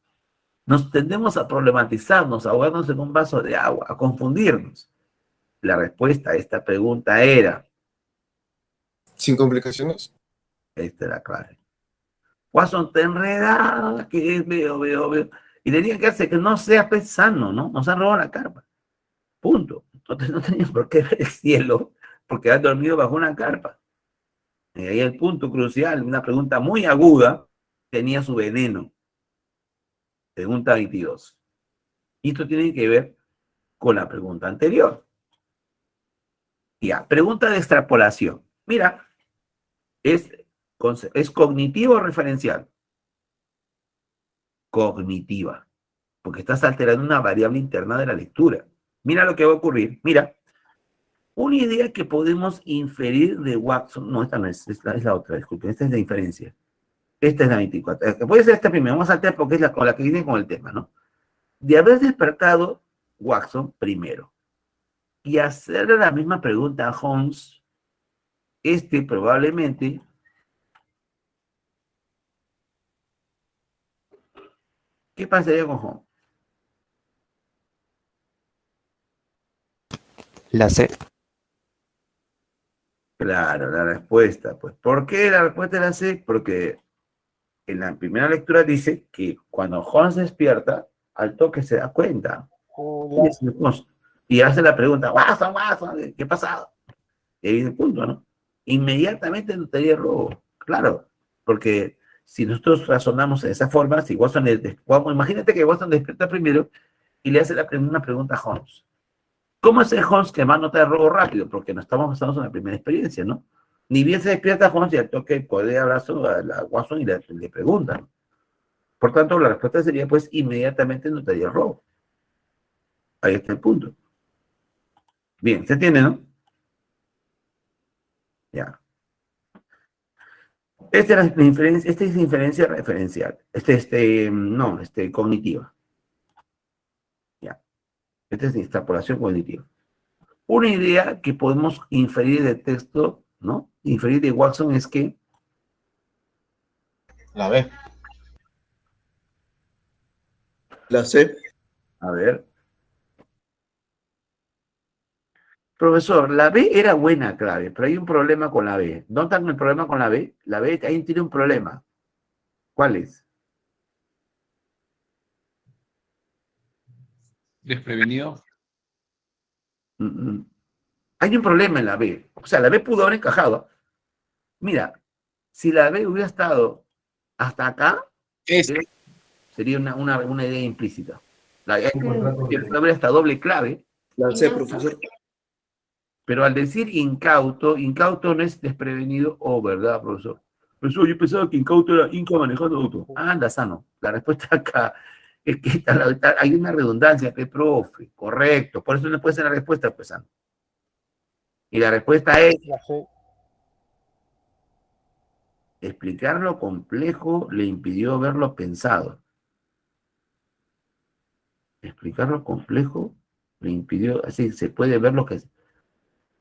Nos tendemos a problematizarnos, a ahogarnos en un vaso de agua, a confundirnos. La respuesta a esta pregunta era, Sin complicaciones. esta era clave. Watson, te enredada, que veo. Y le digan que hace que no sea pez sano, ¿no? Nos han robado la carpa. Punto. Entonces no tenían por qué ver el cielo, porque han dormido bajo una carpa. Y ahí el punto crucial, una pregunta muy aguda, tenía su veneno. Pregunta 22. Y esto tiene que ver con la pregunta anterior. Ya, pregunta de extrapolación. Mira, es cognitivo o referencial. Cognitiva, porque estás alterando una variable interna de la lectura. Mira lo que va a ocurrir. Mira, una idea que podemos inferir de Watson, no, esta no es la otra, disculpen, esta es la inferencia. Esta es la 24. Puede ser esta primera, vamos a saltar porque es la que viene con el tema, ¿no? De haber despertado Watson primero y hacerle la misma pregunta a Holmes, probablemente ¿qué pasaría con Holmes? La C. Claro, la respuesta, pues. ¿Por qué la respuesta es la C? Porque en la primera lectura dice que cuando Holmes despierta, al toque se da cuenta. Y hace la pregunta, Watson, ¿qué ha pasado? Y ahí viene el punto, ¿no? Inmediatamente notaría el robo, claro, porque si nosotros razonamos de esa forma, si Watson, imagínate que Watson despierta primero y le hace una pregunta a Holmes. ¿Cómo es el Holmes que va a notar el robo rápido? Porque no estamos basados en la primera experiencia, ¿no? Ni bien se despierta Holmes y al toque puede hablar a Watson y le pregunta, ¿no? Por tanto, la respuesta sería, pues, inmediatamente notaría el robo. Ahí está el punto. Bien, ¿se entiende, no? Ya. Esta es inferencia referencial. Cognitiva. Ya. Esta es extrapolación cognitiva. Una idea que podemos inferir del texto, ¿no? Inferir de Watson es que... La B. La C. A ver. Profesor, la B era buena clave, pero hay un problema con la B. ¿Dónde está el problema con la B? La B ahí tiene un problema. ¿Cuál es? Desprevenido. Hay un problema en la B. O sea, la B pudo haber encajado. Mira, si la B hubiera estado hasta acá, sería una idea implícita. La B hubiera estado doble clave. La C, profesor. Pero al decir incauto no es desprevenido o verdad, profesor. Profesor, yo pensaba que incauto era inca manejando auto. Anda, sano. La respuesta acá es que hay una redundancia, que profe, correcto. Por eso no puede ser la respuesta, pues, sano. Y la respuesta es... Explicar lo complejo le impidió ver lo pensado. Explicar lo complejo le impidió... Así se puede ver lo que...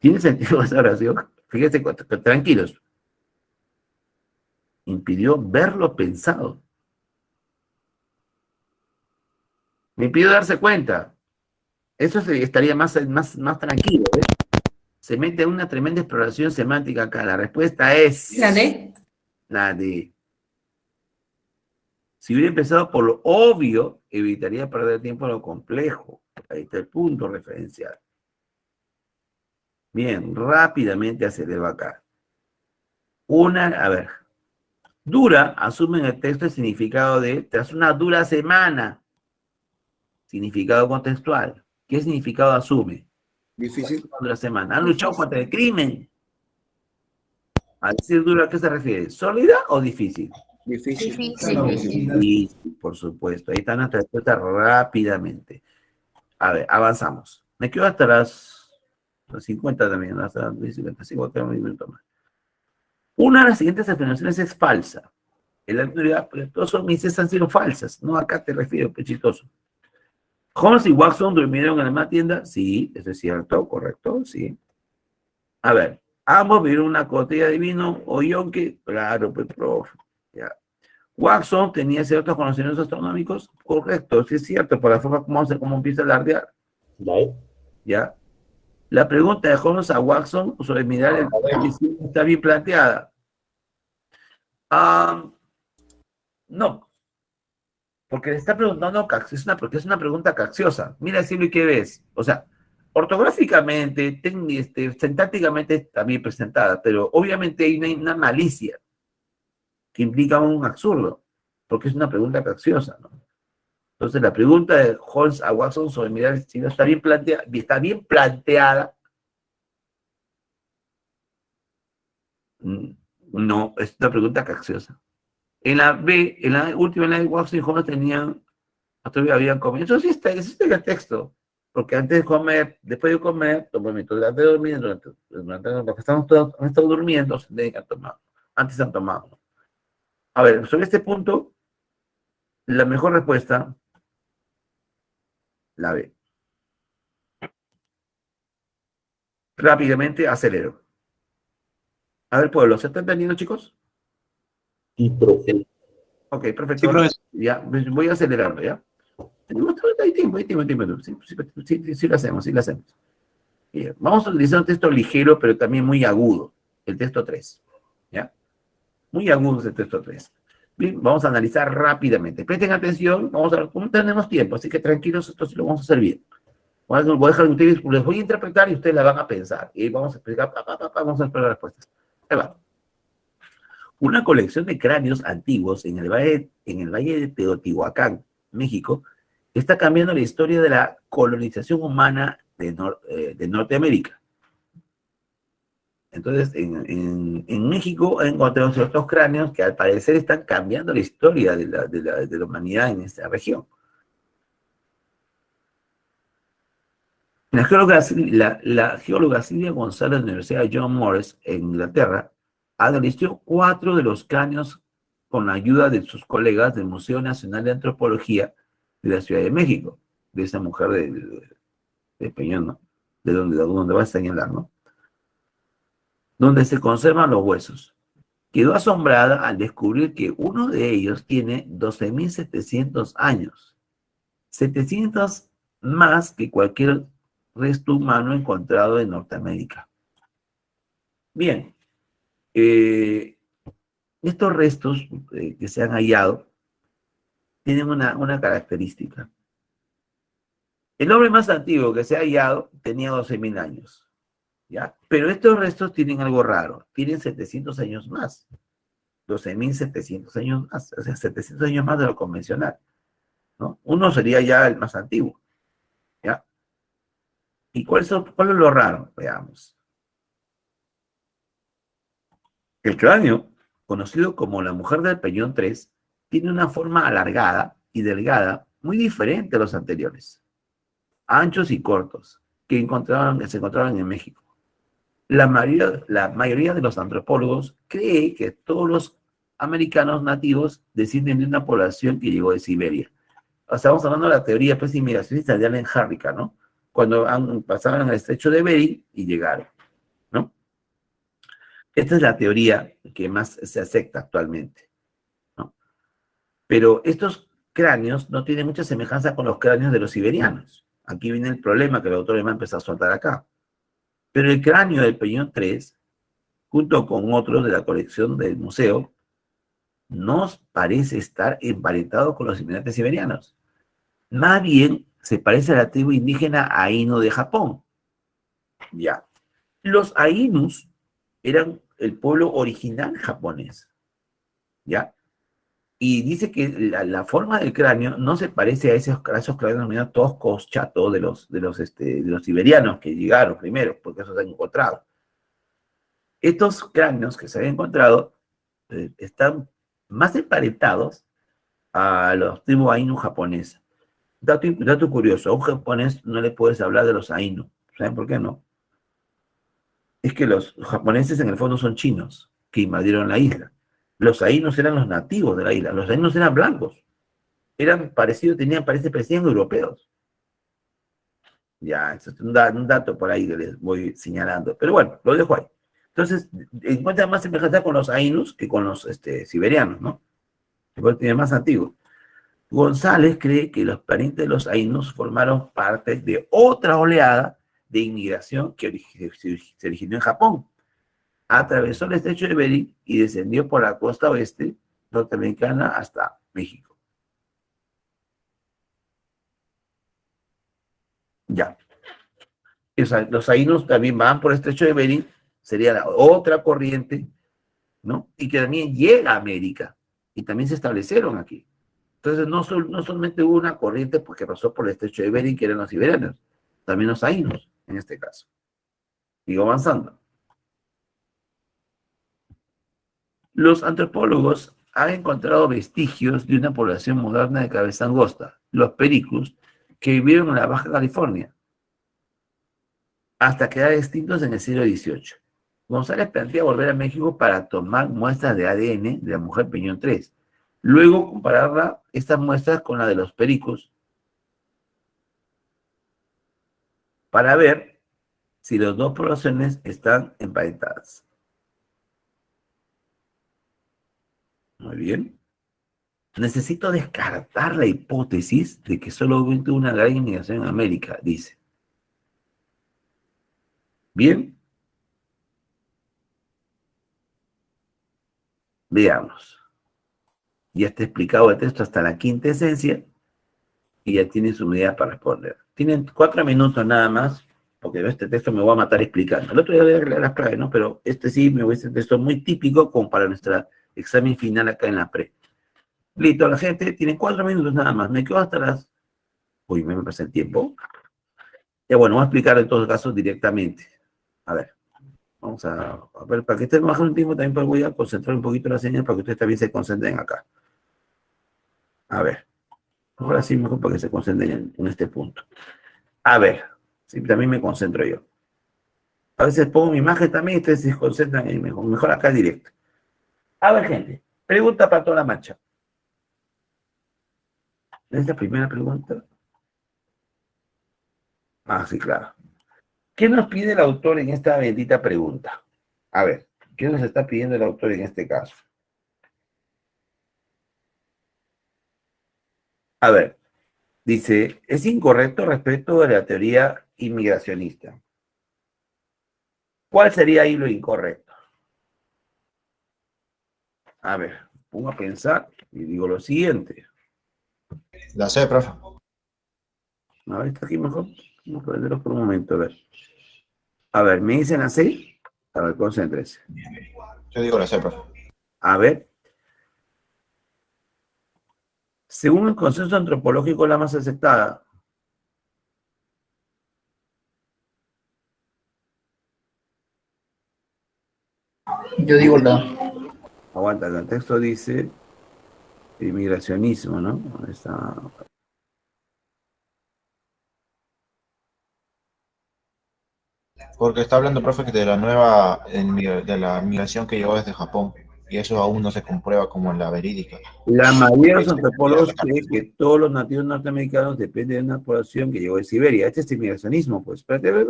¿Tiene sentido esa oración? Fíjense, tranquilos. Impidió ver lo pensado. Me impidió darse cuenta. Eso estaría más tranquilo, ¿ves? Se mete en una tremenda exploración semántica acá. La respuesta es... ¿La D? La de... Si hubiera empezado por lo obvio, evitaría perder tiempo en lo complejo. Ahí está el punto referencial. Bien, rápidamente acelero acá. A ver. Dura asume en el texto el significado de tras una dura semana. Significado contextual. ¿Qué significado asume? Difícil. Dura semana. Han luchado contra el crimen. Al decir dura, ¿a qué se refiere? ¿Sólida o difícil? Difícil. Difícil, por supuesto. Ahí está nuestra respuesta rápidamente. A ver, avanzamos. Me quedo hasta las 50 también, hasta las 50 minutos más. Una de las siguientes afirmaciones es falsa. En la actualidad, pues, todos son misas han sido falsas. No, acá te refiero, pechitoso. Holmes y Watson durmieron en la misma tienda. Sí, eso es cierto, correcto, sí. A ver, ambos vieron una botella de vino o yonque. Claro, pues, profe. Ya. Watson tenía ciertos conocimientos astronómicos. Correcto, sí es cierto, por la forma como empieza a alardear. ¿Ya? La pregunta de Holmes a Watson sobre mirar el está bien planteada. No, porque le está preguntando, porque es una pregunta capciosa. Mira, Silvio, ¿qué ves? O sea, ortográficamente, sintácticamente está bien presentada, pero obviamente hay una malicia que implica un absurdo, porque es una pregunta capciosa, ¿no? Entonces, la pregunta de Holmes a Watson sobre mirar si no está bien planteada, no, es una pregunta capciosa. En la B, en la última, en la de Watson y Holmes todavía habían comido. Eso sí existe en el texto, porque antes de comer, después de comer, durante de dormir, durante los que han estado durmiendo, se han tomado, antes han tomado. A ver, sobre este punto, la mejor respuesta, la B. Rápidamente acelero. A ver, pueblo, ¿se está entendiendo, chicos? Sí, profe. Ok, perfecto. Sí, profesor. Ya, voy acelerando, ¿ya? Hay tiempo. Sí, lo hacemos. Bien, vamos a utilizar un texto ligero, pero también muy agudo. El texto 3, ¿ya? Muy agudo es el texto 3. Bien, vamos a analizar rápidamente. Presten atención, vamos a ver cómo tenemos tiempo, así que tranquilos, esto sí lo vamos a hacer bien. Voy a dejar que ustedes, les voy a interpretar y ustedes la van a pensar. Y vamos a explicar, vamos a esperar las respuestas. Ahí va. Una colección de cráneos antiguos en el valle de Teotihuacán, México, está cambiando la historia de la colonización humana de Norteamérica. Entonces, en México han encontrado ciertos cráneos que al parecer están cambiando la historia de la humanidad en esta región. La geóloga Silvia González de la Universidad John Moores en Inglaterra analizó 4 de los cráneos con la ayuda de sus colegas del Museo Nacional de Antropología de la Ciudad de México, de esa mujer de Peñón, ¿no? De donde va a señalar, ¿no? Donde se conservan los huesos. Quedó asombrada al descubrir que uno de ellos tiene 12.700 años, 700 más que cualquier resto humano encontrado en Norteamérica. Bien, estos restos que se han hallado tienen una característica. El hombre más antiguo que se ha hallado tenía 12.000 años, ¿ya? Pero estos restos tienen algo raro, tienen 700 años más, 12.700 años más, o sea, 700 años más de lo convencional, ¿no? Uno sería ya el más antiguo, ¿ya? ¿Y cuál es lo raro? Veamos. El cráneo, conocido como la mujer del Peñón 3, tiene una forma alargada y delgada muy diferente a los anteriores, anchos y cortos, que se encontraban en México. La mayoría de los antropólogos cree que todos los americanos nativos descienden de una población que llegó de Siberia. Estamos hablando de la teoría migracionista de Allen Harrica, ¿no? Cuando pasaron el estrecho de Bering y llegaron, ¿no? Esta es la teoría que más se acepta actualmente, ¿no? Pero estos cráneos no tienen mucha semejanza con los cráneos de los siberianos. Aquí viene el problema que el autor va a empezar a soltar acá. Pero el cráneo del Peñón 3, junto con otros de la colección del museo, no parece estar emparentado con los inmigrantes siberianos. Más bien se parece a la tribu indígena Ainu de Japón. Ya. Los Ainus eran el pueblo original japonés. ¿Ya? Y dice que la forma del cráneo no se parece a esos cráneos medio toscos, chatos de los siberianos que llegaron primero, porque esos se han encontrado. Estos cráneos que se han encontrado están más emparentados a los tribus Ainu japonesas. Dato curioso, a un japonés no le puedes hablar de los Ainu. ¿Saben por qué no? Es que los japoneses en el fondo son chinos que invadieron la isla. Los Ainus eran los nativos de la isla. Los Ainus eran blancos. Parecían europeos. Ya, eso es un dato por ahí que les voy señalando. Pero bueno, lo dejo ahí. Entonces, encuentran más semejanza con los Ainus que con los siberianos, ¿no? Que tienen más antiguos. González cree que los parientes de los Ainus formaron parte de otra oleada de inmigración que se originó en Japón. Atravesó el estrecho de Bering y descendió por la costa oeste norteamericana hasta México. Ya. O sea, los Ainus también van por el estrecho de Bering, sería la otra corriente, ¿no? Y que también llega a América y también se establecieron aquí. Entonces, no solamente hubo una corriente porque pasó por el estrecho de Bering, que eran los siberianos, también los Ainus, en este caso. Sigo avanzando. Los antropólogos han encontrado vestigios de una población moderna de cabeza angosta, los pericus, que vivieron en la Baja California, hasta quedar extintos en el siglo XVIII. González plantea volver a México para tomar muestras de ADN de la mujer Peñón 3. Luego compararla, estas muestras, con la de los pericus, para ver si las dos poblaciones están emparentadas. Muy bien. Necesito descartar la hipótesis de que solo hubo una gran inmigración en América, dice. Bien. Veamos. Ya está explicado el texto hasta la quinta esencia y ya tienen su idea para responder. Tienen 4 minutos nada más, porque este texto me voy a matar explicando. El otro día voy a leer las claves, ¿no? Pero este sí me voy a decir texto muy típico como para nuestro examen final acá en la pre. Listo, la gente tiene 4 minutos nada más. Me quedo hasta las... Uy, me pasa el tiempo. Ya bueno, voy a explicar en todos casos directamente. A ver, vamos a ver, para que estén más un tiempo también pues voy a concentrar un poquito la señal para que ustedes también se concentren acá. A ver, ahora sí mejor para que se concentren en este punto. A ver, sí, también me concentro yo. A veces pongo mi imagen también y ustedes se concentran ahí mejor, mejor acá directo. A ver, gente, pregunta para toda la marcha. ¿Es la primera pregunta? Ah, sí, claro. ¿Qué nos pide el autor en esta bendita pregunta? A ver, ¿qué nos está pidiendo el autor en este caso? A ver, dice, es incorrecto respecto de la teoría inmigracionista. ¿Cuál sería ahí lo incorrecto? A ver, pongo a pensar y digo lo siguiente. La C, profe. A ver, está aquí mejor. Vamos a prenderlo por un momento, a ver. A ver, ¿me dicen así? A ver, concéntrese. Yo digo la C, profe. A ver. Según el consenso antropológico, la más aceptada. Yo digo la... Aguanta, el texto dice inmigracionismo, ¿no? Está... Porque está hablando, profe, que de de la migración que llegó desde Japón. Y eso aún no se comprueba como la verídica. La mayoría de los antropólogos creen que todos los nativos norteamericanos dependen de una población que llegó de Siberia. Este es inmigracionismo, pues. Espérate.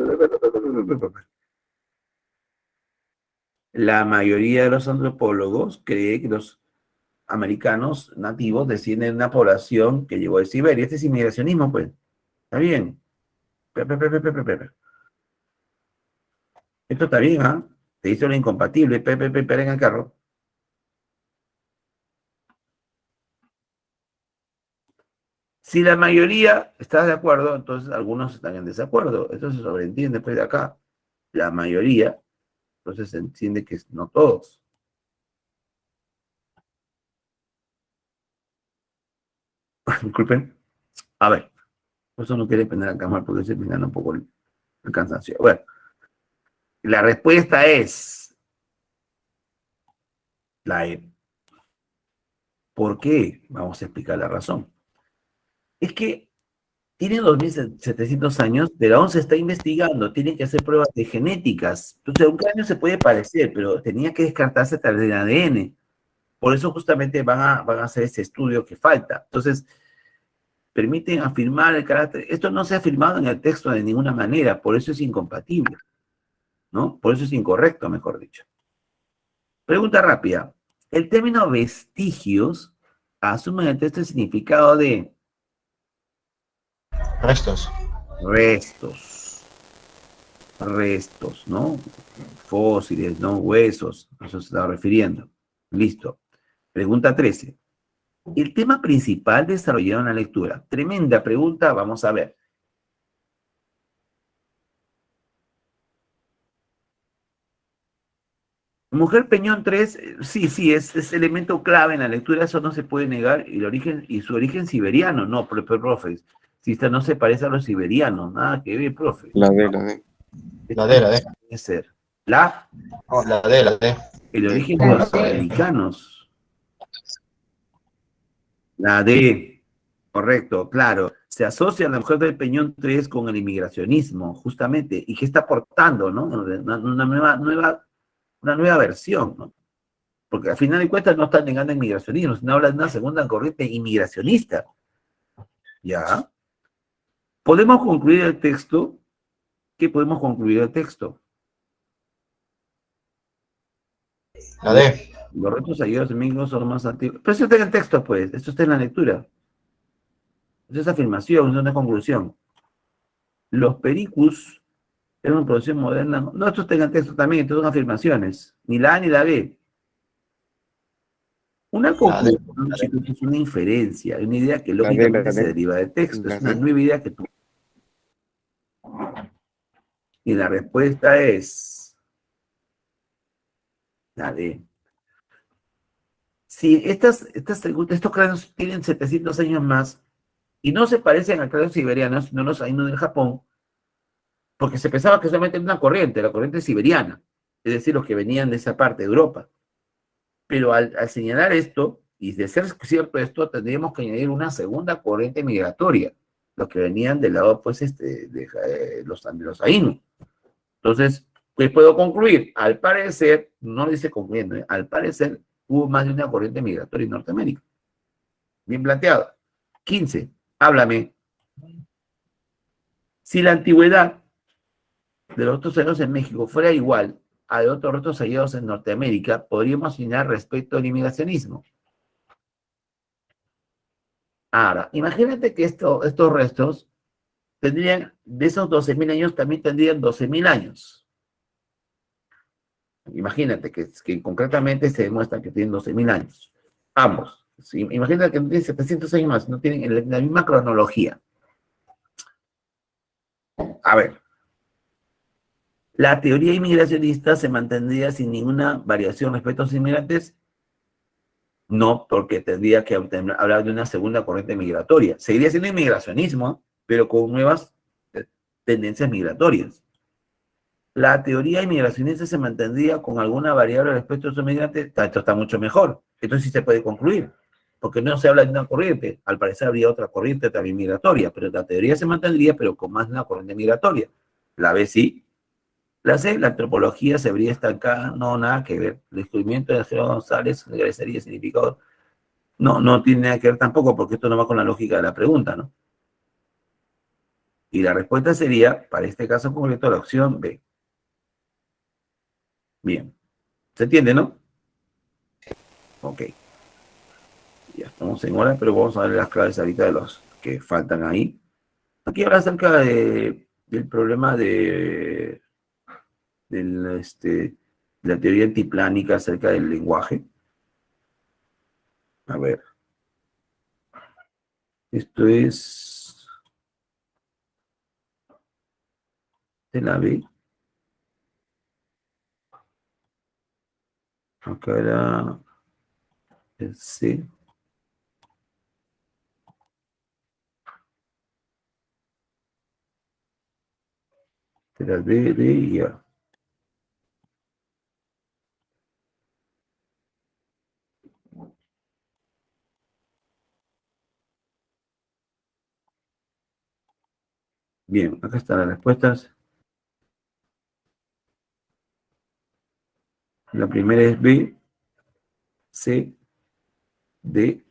La mayoría de los antropólogos cree que los americanos nativos descienden de una población que llegó de Siberia. Este es inmigracionismo, pues. Está bien. Esto está bien, ¿ah? Te hizo lo incompatible. Espera en el carro. Si la mayoría está de acuerdo, entonces algunos están en desacuerdo. Esto se sobreentiende pues de acá. La mayoría, entonces se entiende que no todos. Disculpen. A ver, eso no quiere prender la cámara porque se me gana un poco el cansancio. Bueno, la respuesta es la E. ¿Por qué? Vamos a explicar la razón. Es que tiene 2.700 años, pero aún se está investigando, tienen que hacer pruebas de genéticas. Entonces, un cráneo se puede parecer, pero tenía que descartarse a través del ADN. Por eso justamente van a hacer ese estudio que falta. Entonces, permiten afirmar el carácter. Esto no se ha afirmado en el texto de ninguna manera, por eso es incompatible, ¿no? Por eso es incorrecto, mejor dicho. Pregunta rápida. El término vestigios asume en el texto el significado de Restos. restos, ¿no? Fósiles, ¿no? Huesos, a eso se está refiriendo. Listo. Pregunta 13. El tema principal desarrollado en la lectura. Tremenda pregunta, vamos a ver. Mujer Peñón 3, sí, es elemento clave en la lectura, eso no se puede negar, y su origen siberiano, no, profe, si esta no se parece a los siberianos, nada que ver, profe. La D. La D, la D. Puede ser. La, No, la D, la D. el origen de los americanos. La D, correcto, claro. Se asocia a la mujer del Peñón 3 con el inmigracionismo, justamente, y que está aportando, ¿no? Una nueva versión, ¿no? Porque al final de cuentas no están negando el inmigracionismo, sino hablan de una segunda corriente inmigracionista. ¿Ya? ¿Podemos concluir el texto? ¿Qué podemos concluir del texto? La D. Los retos ayudados amigos son más antiguos. Pero eso está en el texto, pues. Esto está en la lectura. Eso es afirmación, es una conclusión. Los pericus eran una producción moderna. No, esto está en el texto también, esto son afirmaciones. Ni la A ni la B. Una La D. conclusión, chicos, es una inferencia, una idea que lógicamente se deriva del texto, es una nueva idea que tú... Y la respuesta es la D. Si estos cráneos tienen 700 años más y no se parecen a cráneos siberianos, sino los Ainu del Japón, porque se pensaba que solamente era una corriente, la corriente siberiana, es decir, los que venían de esa parte de Europa. Pero al señalar esto, y de ser cierto esto, tendríamos que añadir una segunda corriente migratoria, los que venían del lado, pues, de los Ainu. Entonces, ¿qué puedo concluir? Al parecer, no dice concluyendo, al parecer hubo más de una corriente migratoria en Norteamérica. Bien planteado. 15. Háblame. Si la antigüedad de los restos hallados en México fuera igual a de otros restos hallados en Norteamérica, podríamos opinar respecto al inmigracionismo. Ahora, imagínate que estos restos tendrían, de esos 12.000 años, también tendrían 12.000 años. Imagínate que concretamente se demuestra que tienen 12.000 años. Ambos. Sí, imagínate que no tienen 700 años más, no tienen la misma cronología. A ver. ¿La teoría inmigracionista se mantendría sin ninguna variación respecto a los inmigrantes? No, porque tendría que hablar de una segunda corriente migratoria. Seguiría siendo inmigracionismo, pero con nuevas tendencias migratorias. La teoría inmigracionista se mantendría con alguna variable respecto a los inmigrantes. Esto está mucho mejor. Esto sí se puede concluir, porque no se habla de una corriente. Al parecer habría otra corriente también migratoria, pero la teoría se mantendría, pero con más de una corriente migratoria. La B sí. La C, la antropología se vería estancada, no, nada que ver. El descubrimiento de Alfredo González regresaría significado. No tiene nada que ver tampoco, porque esto no va con la lógica de la pregunta, ¿no? Y la respuesta sería, para este caso concreto, la opción B. Bien. ¿Se entiende, no? Ok. Ya estamos en hora, pero vamos a ver las claves ahorita de los que faltan ahí. Aquí habla acerca del problema de la teoría antiplánica acerca del lenguaje. A ver. Esto es de la B. Acá era el C. De la B, D y A. Bien, acá están las respuestas. La primera es B, C, D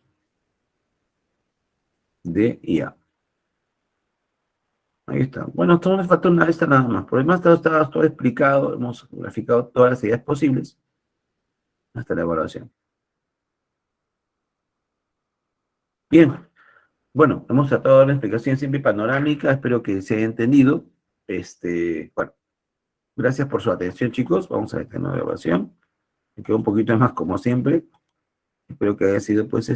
y A. Ahí está. Bueno, esto nos falta una de estas nada más. Por el demás, está todo explicado. Hemos graficado todas las ideas posibles hasta la evaluación. Bien. Bueno, hemos tratado de dar una explicación siempre panorámica. Espero que se haya entendido. Bueno, gracias por su atención, chicos. Vamos a detener la evaluación. Me quedó un poquito más como siempre. Espero que haya sido, pues,